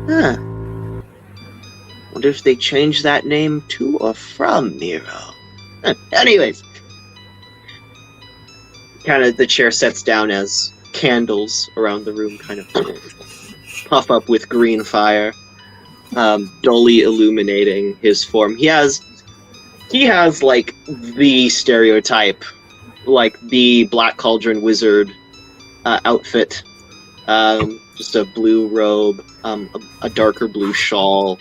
Huh. Wonder if they changed that name to or from Nero. Anyways. Kind of the chair sets down as candles around the room kind of puff up with green fire, dully illuminating his form. He has like the stereotype, like the Black Cauldron wizard outfit, just a blue robe, a darker blue shawl,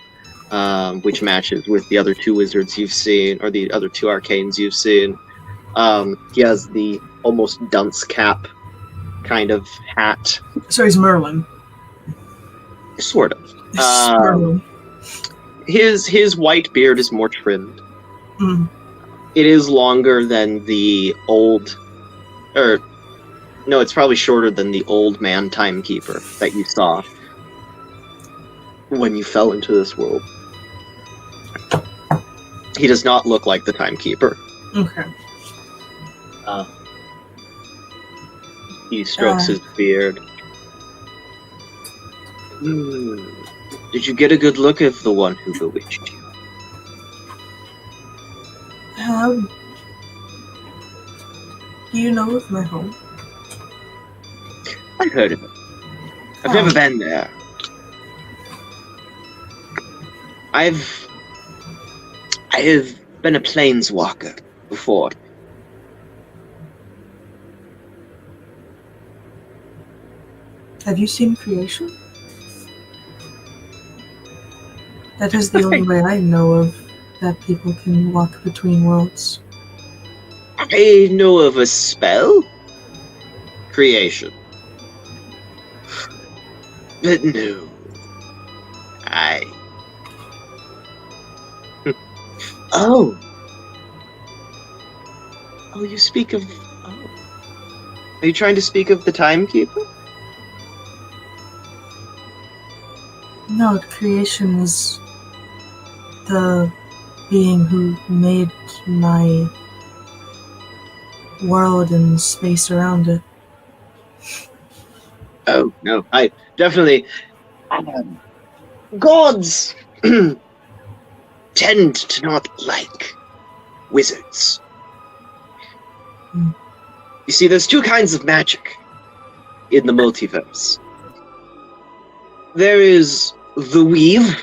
which matches with the other two wizards you've seen, or the other two arcanes you've seen. He has the almost dunce cap kind of hat. So he's Merlin. Sort of. Merlin. His white beard is more trimmed. Mm. It is longer than the old... no, it's probably shorter than the old man timekeeper that you saw when you fell into this world. He does not look like the timekeeper. Okay. He strokes his beard. Did you get a good look at the one who bewitched you? Do you know of my home? I've heard of it. I've never been there. I have been a planeswalker before. Have you seen creation? That is the only way I know of that people can walk between worlds. I know of a spell? Creation. But no. Oh, you speak of... Oh. Are you trying to speak of the Timekeeper? No, creation is the being who made my world and space around it. Oh, no, I definitely... gods tend to not like wizards. You see, there's two kinds of magic in the multiverse. There is the weave,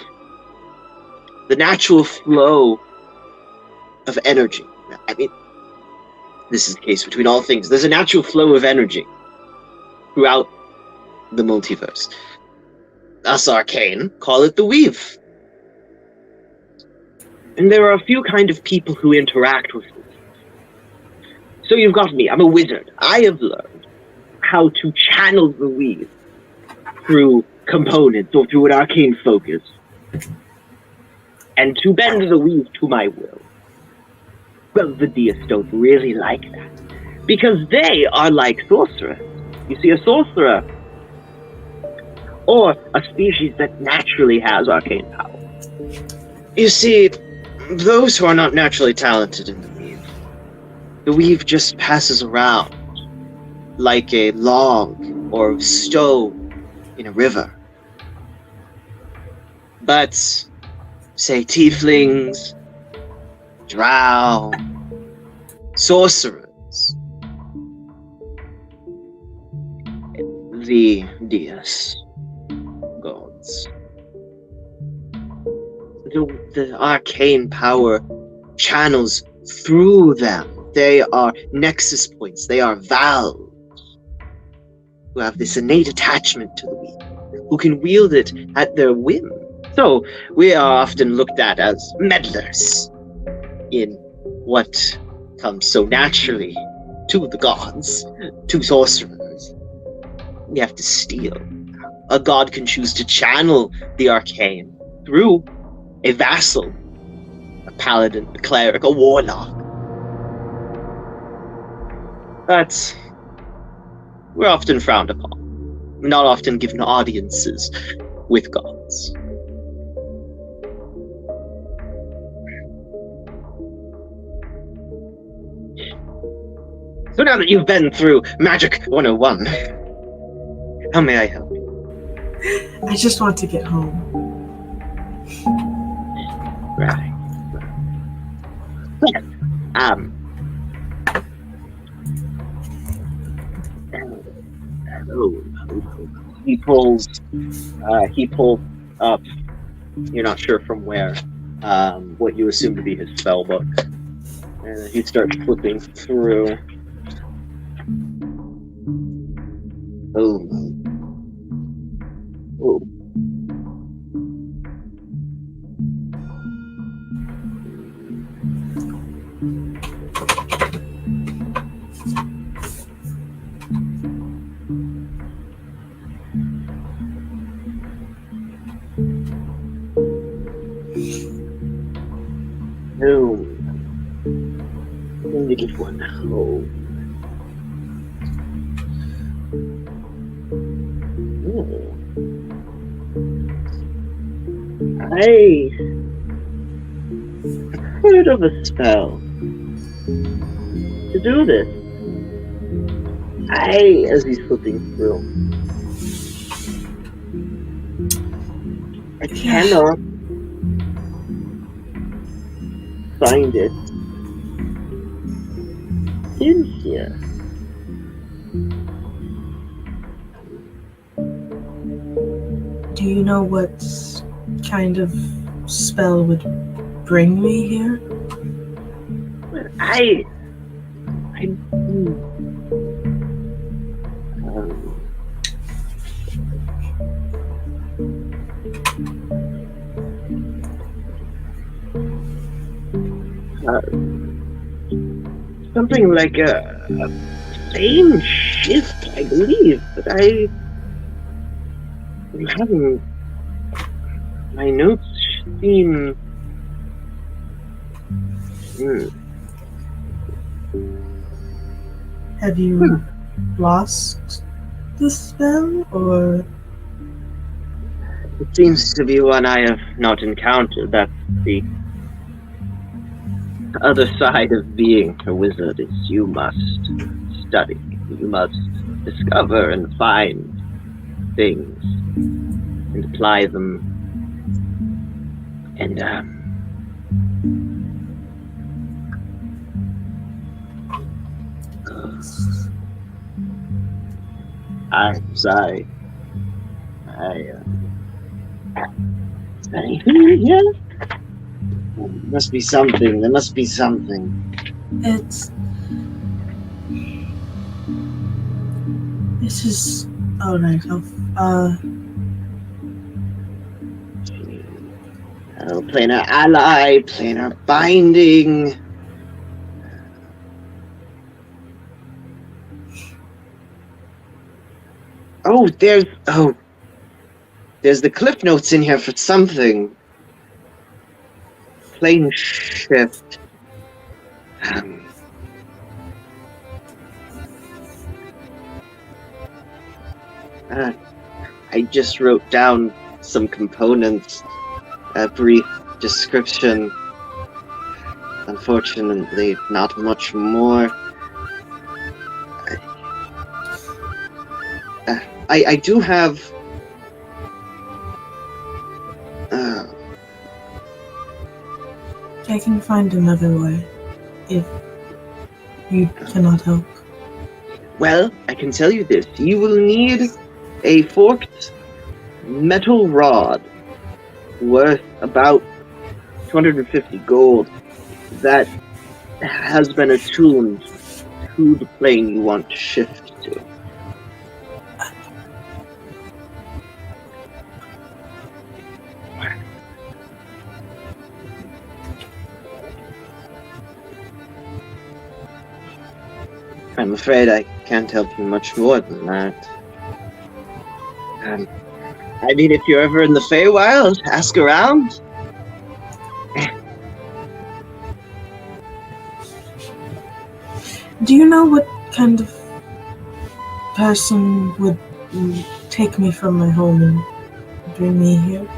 the natural flow of energy. I mean, this is the case between all things. There's a natural flow of energy throughout the multiverse. Us arcane call it the weave. And there are a few kind of people who interact with it. So you've got me, I'm a wizard. I have learned how to channel the weave through components or through an arcane focus, and to bend the weave to my will. Well, the deists don't really like that, because they are like sorcerers. You see, a sorcerer, or a species that naturally has arcane power. You see, those who are not naturally talented in the weave just passes around like a log or stone in a river. But, say, tieflings, drow, sorcerers, the deists, gods. The arcane power channels through them. They are nexus points. They are valves who have this innate attachment to the weave, who can wield it at their whim. So we are often looked at as meddlers in what comes so naturally to the gods, to sorcerers. We have to steal. A god can choose to channel the arcane through a vassal, a paladin, a cleric, a warlock. But we're often frowned upon. We're not often given audiences with gods. So now that you've been through Magic 101, how may I help you? I just want to get home. Right. Oh, he pulls up, you're not sure from where, what you assume to be his spell book. And he starts flipping through. Oh. Oh. No. Let me get one home. I heard of a spell to do this. As he's flipping through, I cannot find it in here. Do you know what kind of spell would bring me here? But something like a plane shift, I believe, but I'm having my notes seem. Have you lost the spell, or? It seems to be one I have not encountered. That's the other side of being a wizard, is you must study. You must discover and find things and apply them. And I'm sorry. Yeah. Must be something. There must be something. This is alright. Planar ally, planar binding. There's the cliff notes in here for something. Plane shift. I just wrote down some components, a brief description. Unfortunately, not much more. I do have. I can find another way, if you cannot help. Well, I can tell you this. You will need a forked metal rod worth about 250 gold that has been attuned to the plane you want to shift to. I'm afraid I can't help you much more than that. I mean, if you're ever in the Feywild, ask around. Do you know what kind of person would take me from my home and bring me here?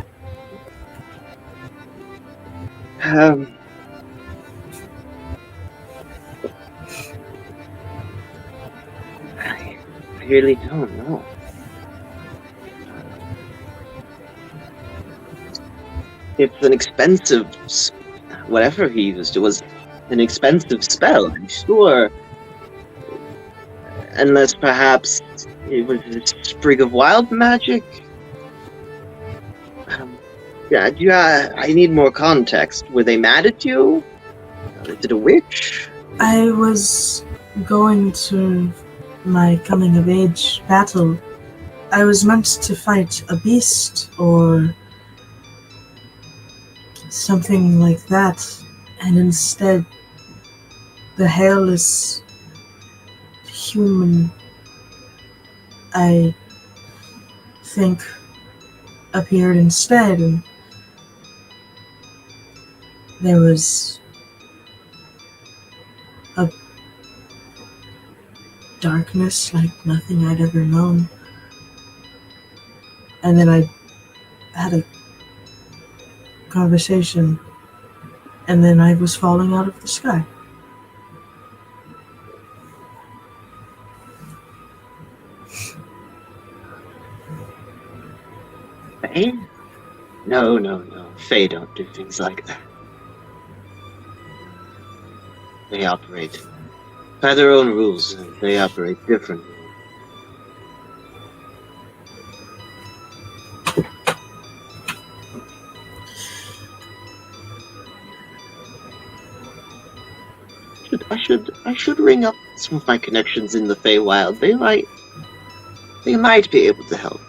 really don't know. It's an expensive, whatever he used, it was an expensive spell, I'm sure. Unless perhaps it was a sprig of wild magic? I need more context. Were they mad at you? Is it a witch? I was going to my coming of age battle. I was meant to fight a beast or something like that, and instead the hairless human, I think, appeared instead, and there was a darkness like nothing I'd ever known. And then I had a conversation, and then I was falling out of the sky. Fae? No. Fae don't do things like that. They operate by their own rules, and they operate differently. I should ring up some of my connections in the Feywild. They might be able to help.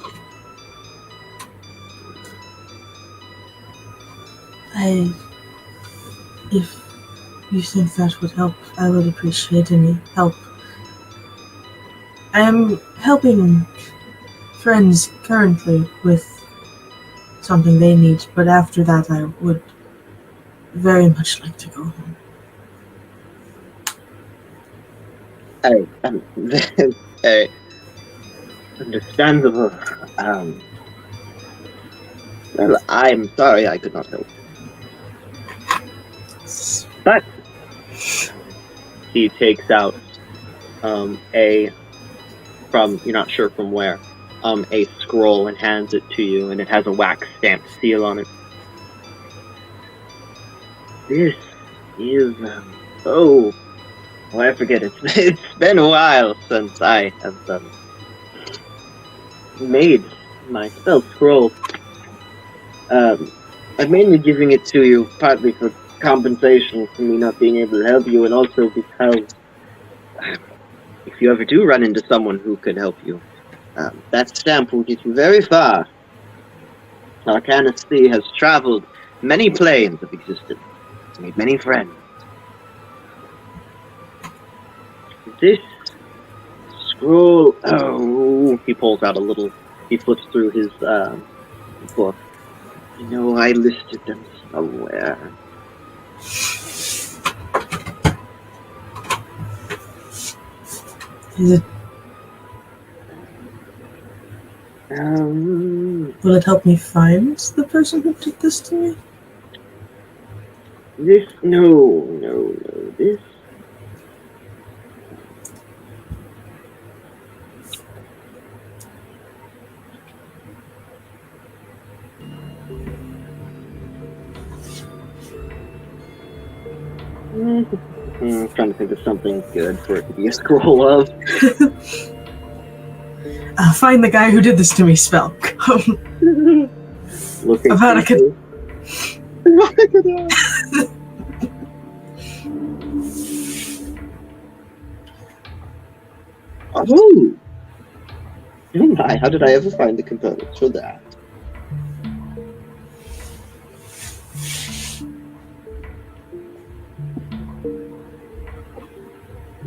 If you think that would help, I would appreciate any help. I am helping friends currently with something they need, but after that I would very much like to go home. Understandable. Well, I'm sorry I could not help. But he takes out you're not sure from where, a scroll and hands it to you, and it has a wax stamped seal on it. This is I forget. It's been a while since I have made my spell scroll. I'm mainly giving it to you partly for compensation for me not being able to help you, and also because if you ever do run into someone who can help you, that stamp will get you very far. Arcana Sea has traveled many planes of existence, made many friends. This scroll, he pulls out he flips through his book. I listed them somewhere. Is it? Will it help me find the person who did this to me? No. This. I'm trying to think of something good for it to be a scroll of. Find the guy who did this to me spell. Looking Avada. Oh my, how did I ever find the components for that?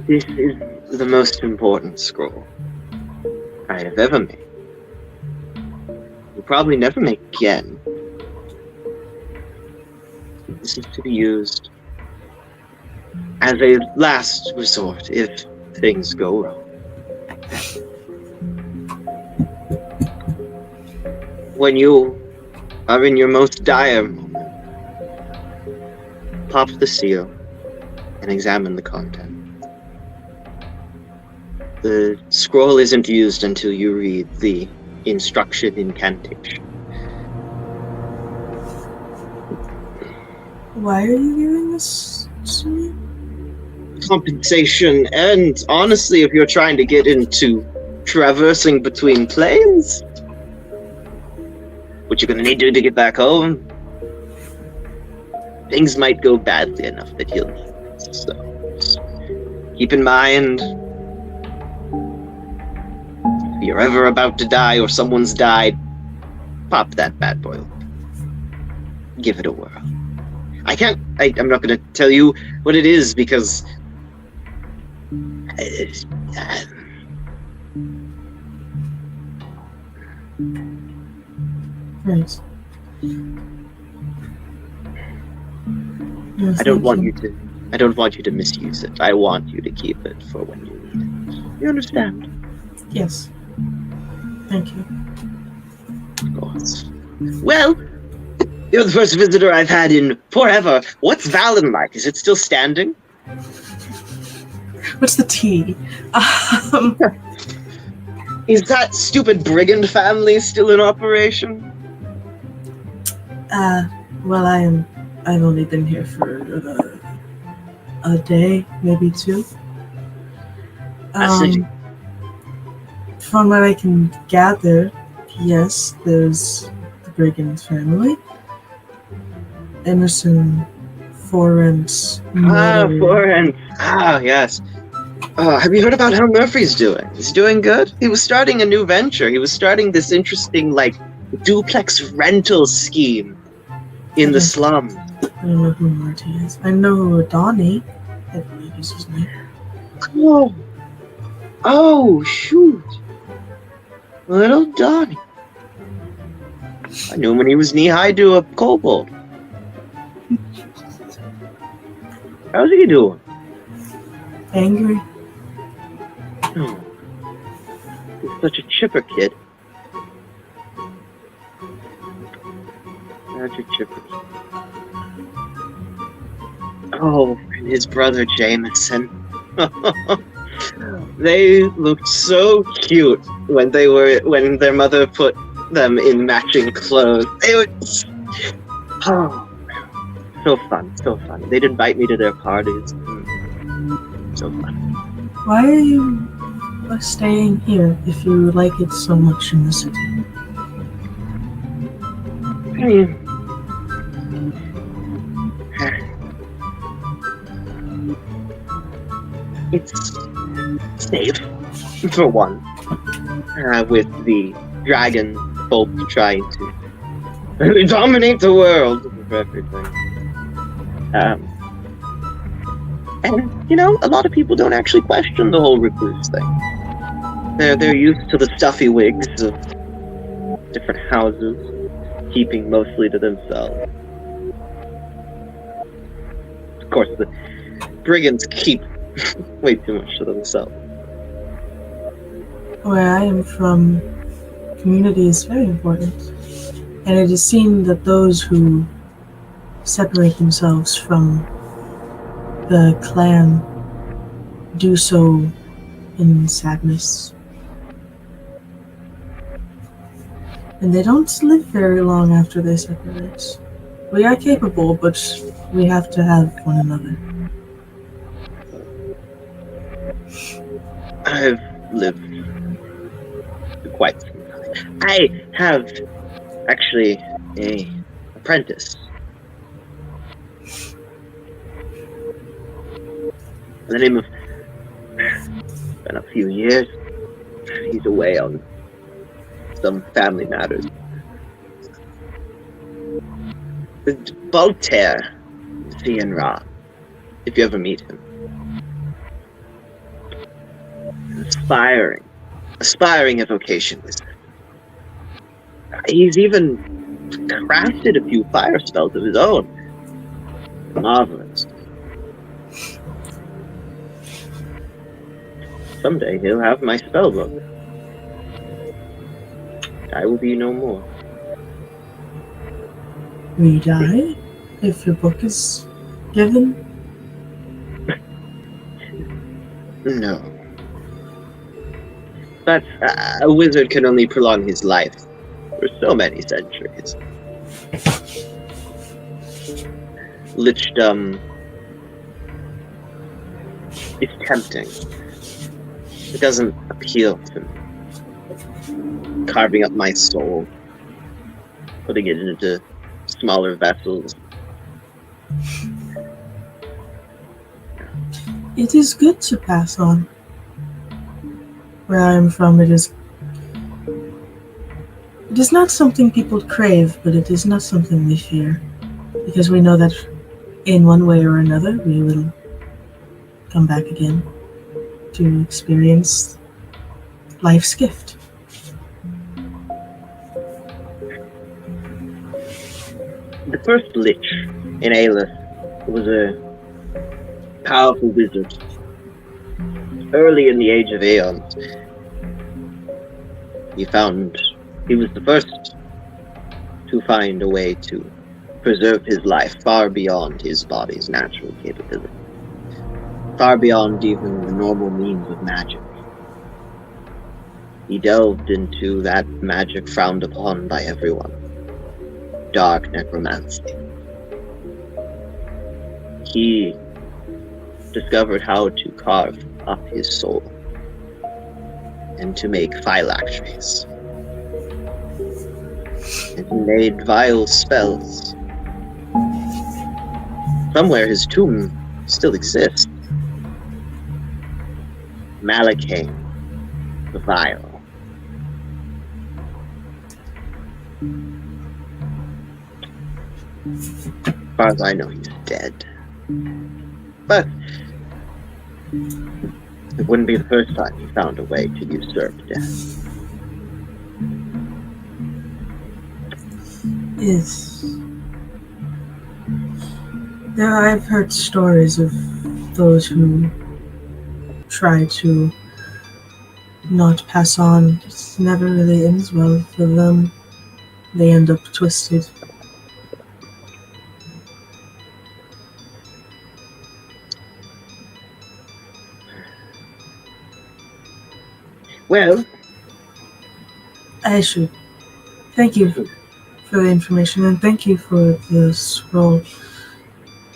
This is the most important scroll I have ever made. You'll probably never make again. This is to be used as a last resort if things go wrong. When you are in your most dire moment, pop the seal and examine the content. The scroll isn't used until you read the instruction incantation. Why are you giving this to me? Compensation, and honestly, if you're trying to get into traversing between planes, what you're gonna need to do to get back home, things might go badly enough that you'll need it. So just keep in mind, if you're ever about to die or someone's died, pop that bad boy open. Give it a whirl. I'm not gonna tell you what it is because Right. I don't want you to misuse it. I want you to keep it for when you need it. You understand? Yes. Thank you. Of course. Well, you're the first visitor I've had in forever. What's Vahlen like? Is it still standing? What's the tea? Is that stupid brigand family still in operation? Well, I've only been here for a day, maybe two. I see. From what I can gather, yes, there's the brigand family. Emerson Forrent's mother. Forrent. Yes. Have you heard about how Murphy's doing? He's doing good? He was starting a new venture. He was starting this interesting, duplex rental scheme in the slums. I don't know who Marty is. I know who Donnie, I believe is his name. Oh, shoot. Little Donnie. I knew him when he was knee-high to a kobold. How's he doing? Angry. Oh, he's such a chipper kid. Such a chipper. Oh, and his brother Jameson. They looked so cute when their mother put them in matching clothes. They were so fun. They'd invite me to their parties. So fun. Why are you staying here if you like it so much in the city? It's safe, for one, with the dragon folk trying to dominate the world for everything. And, a lot of people don't actually question the whole recluse thing. They're used to the stuffy wigs of different houses, keeping mostly to themselves. Of course, the brigands keep way too much to themselves. Where I am from, community is very important. And it is seen that those who separate themselves from the clan do so in sadness. And they don't live very long after they separate. We are capable, but we have to have one another. I've lived for quite some time. I have actually an apprentice. The name of... It's been a few years. He's away on some family matters. Voltaire Vienra, if you ever meet him. Aspiring evocation wizard. He's even crafted a few fire spells of his own. Marvelous. Someday he'll have my spell book. I will be no more. We die if your book is given? No. But a wizard can only prolong his life for so many centuries. Lichdom is tempting. It doesn't appeal to me. Carving up my soul, putting it into smaller vessels. It is good to pass on. Where I am from, it is not something people crave, but it is not something we fear. Because we know that in one way or another, we will come back again to experience life's gift. The first Lich in Aleth was a powerful wizard. Early in the Age of Aeons, he was the first to find a way to preserve his life far beyond his body's natural capability. Far beyond even the normal means of magic. He delved into that magic frowned upon by everyone. Dark necromancy. He discovered how to carve up his soul and to make phylacteries. And he made vile spells. Somewhere his tomb still exists. Malakain the Vile. As far as I know, he's dead. But it wouldn't be the first time he found a way to usurp death. Yes. I've heard stories of those who try to not pass on. It never really ends well for them. They end up twisted. Well, I should thank you for the information and thank you for the scroll.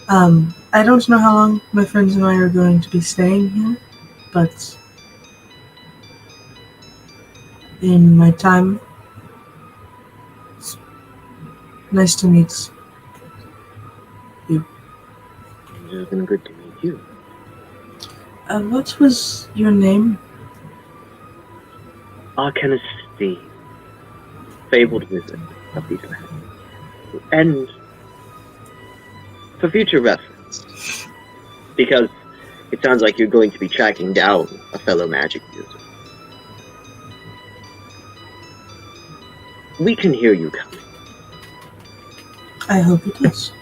I don't know how long my friends and I are going to be staying here, but in my time, it's nice to meet you. It's been good to meet you. What was your name? Arcanist the fabled wizard of these lands. And for future reference, because it sounds like you're going to be tracking down a fellow magic user. We can hear you coming. I hope it does.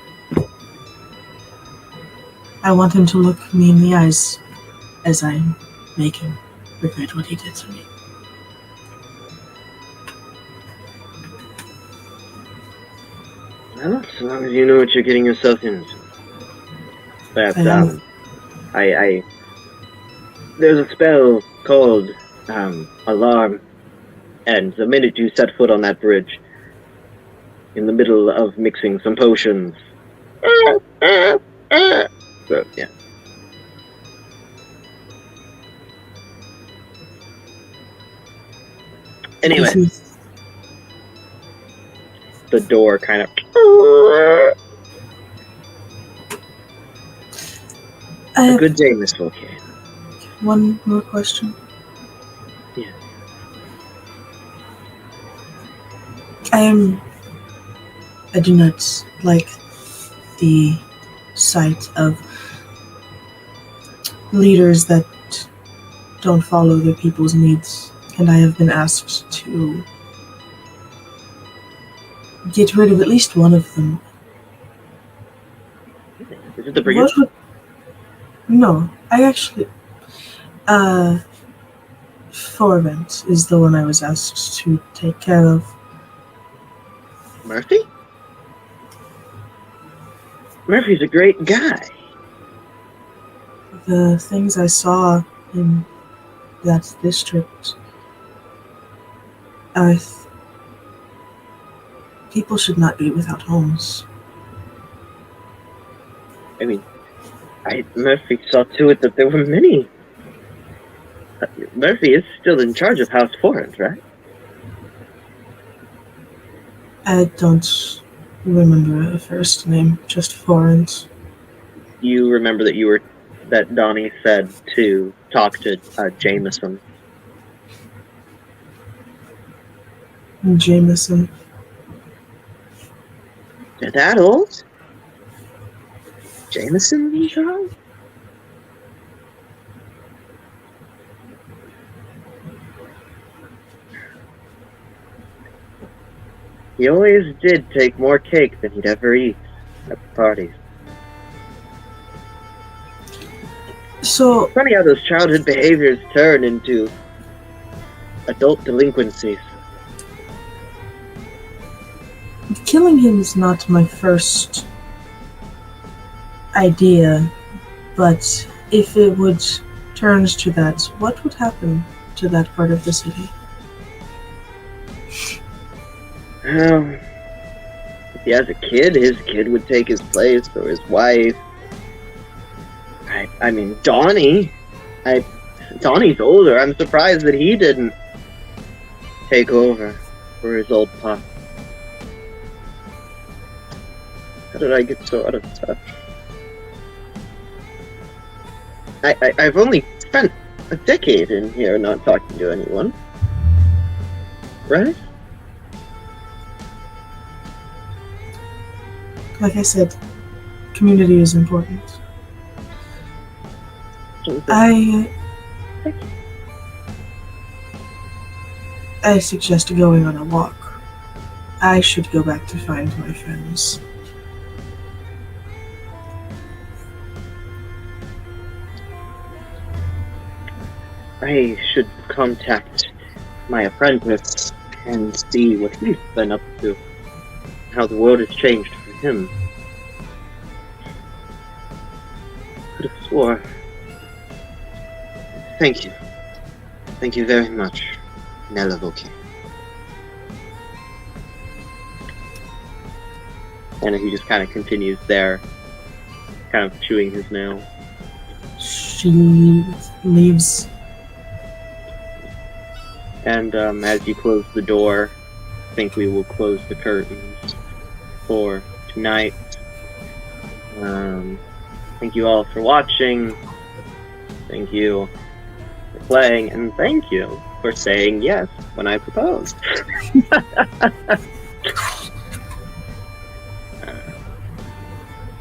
I want him to look me in the eyes as I make him regret what he did to me. Well, as long as you know what you're getting yourself into. But, there's a spell called, Alarm, and the minute you set foot on that bridge, in the middle of mixing some potions, so, yeah. Anyway, the door kind of... A good day, Miss Vocain. One more question. Yeah. I do not like the sight of leaders that don't follow their people's needs, and I have been asked to get rid of at least one of them. Is it the brigand? No, I actually... Forvent is the one I was asked to take care of. Murphy? Murphy's a great guy. The things I saw in that district Aleth, people should not be without homes. I mean, Murphy saw to it that there were many. Murphy is still in charge of House Forens, right? I don't remember a first name, just Forens. You remember that Donnie said to talk to Jameson. Jameson. They're that old? Jameson in charge? He always did take more cake than he'd ever eat at the parties. So, Funny how those childhood behaviors turn into adult delinquencies. killing him is not my first idea, but if it would turn to that, what would happen to that part of the city? Well, if he has a kid, his kid would take his place, or his wife. I mean, Donnie's older. I'm surprised that he didn't take over for his old pop. How did I get so out of touch? I've only spent a decade in here not talking to anyone. Right? Like I said, community is important. I suggest going on a walk. I should go back to find my friends. I should contact my apprentice and see what he's been up to. How the world has changed for him. Could have swore. Thank you. Thank you very much, Nella Vocain. And he just kind of continues there, kind of chewing his nail. She leaves. And as you close the door, I think we will close the curtains for tonight. Thank you all for watching. Thank you for playing, and thank you for saying yes when I proposed.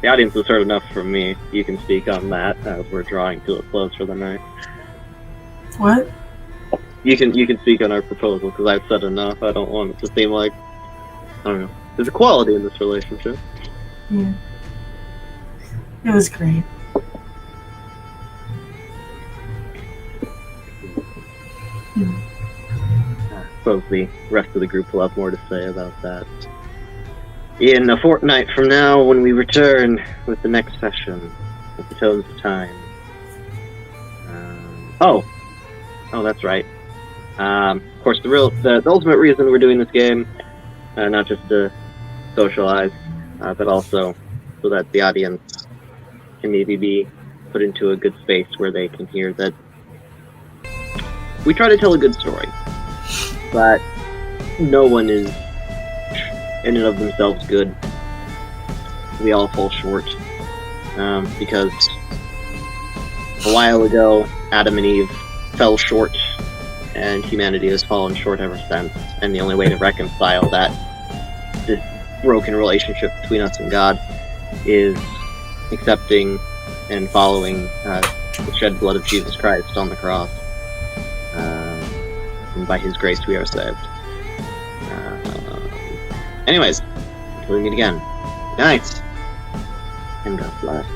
The audience has heard enough from me. You can speak on that as we're drawing to a close for the night. What? You can speak on our proposal, because I've said enough. I don't want it to seem like, I don't know, there's equality in this relationship. Yeah. It was great. I suppose the rest of the group will have more to say about that in a fortnight from now, when we return with the next session with the Tones of Time. Oh, that's right. Of course, the ultimate reason we're doing this game, not just to socialize, but also so that the audience can maybe be put into a good space where they can hear that we try to tell a good story, but no one is in and of themselves good. We all fall short, because a while ago, Adam and Eve fell short, and humanity has fallen short ever since, and the only way to reconcile this broken relationship between us and God is accepting and following the shed blood of Jesus Christ on the cross. And by His grace we are saved. Anyways, until we meet again, good night, and God bless.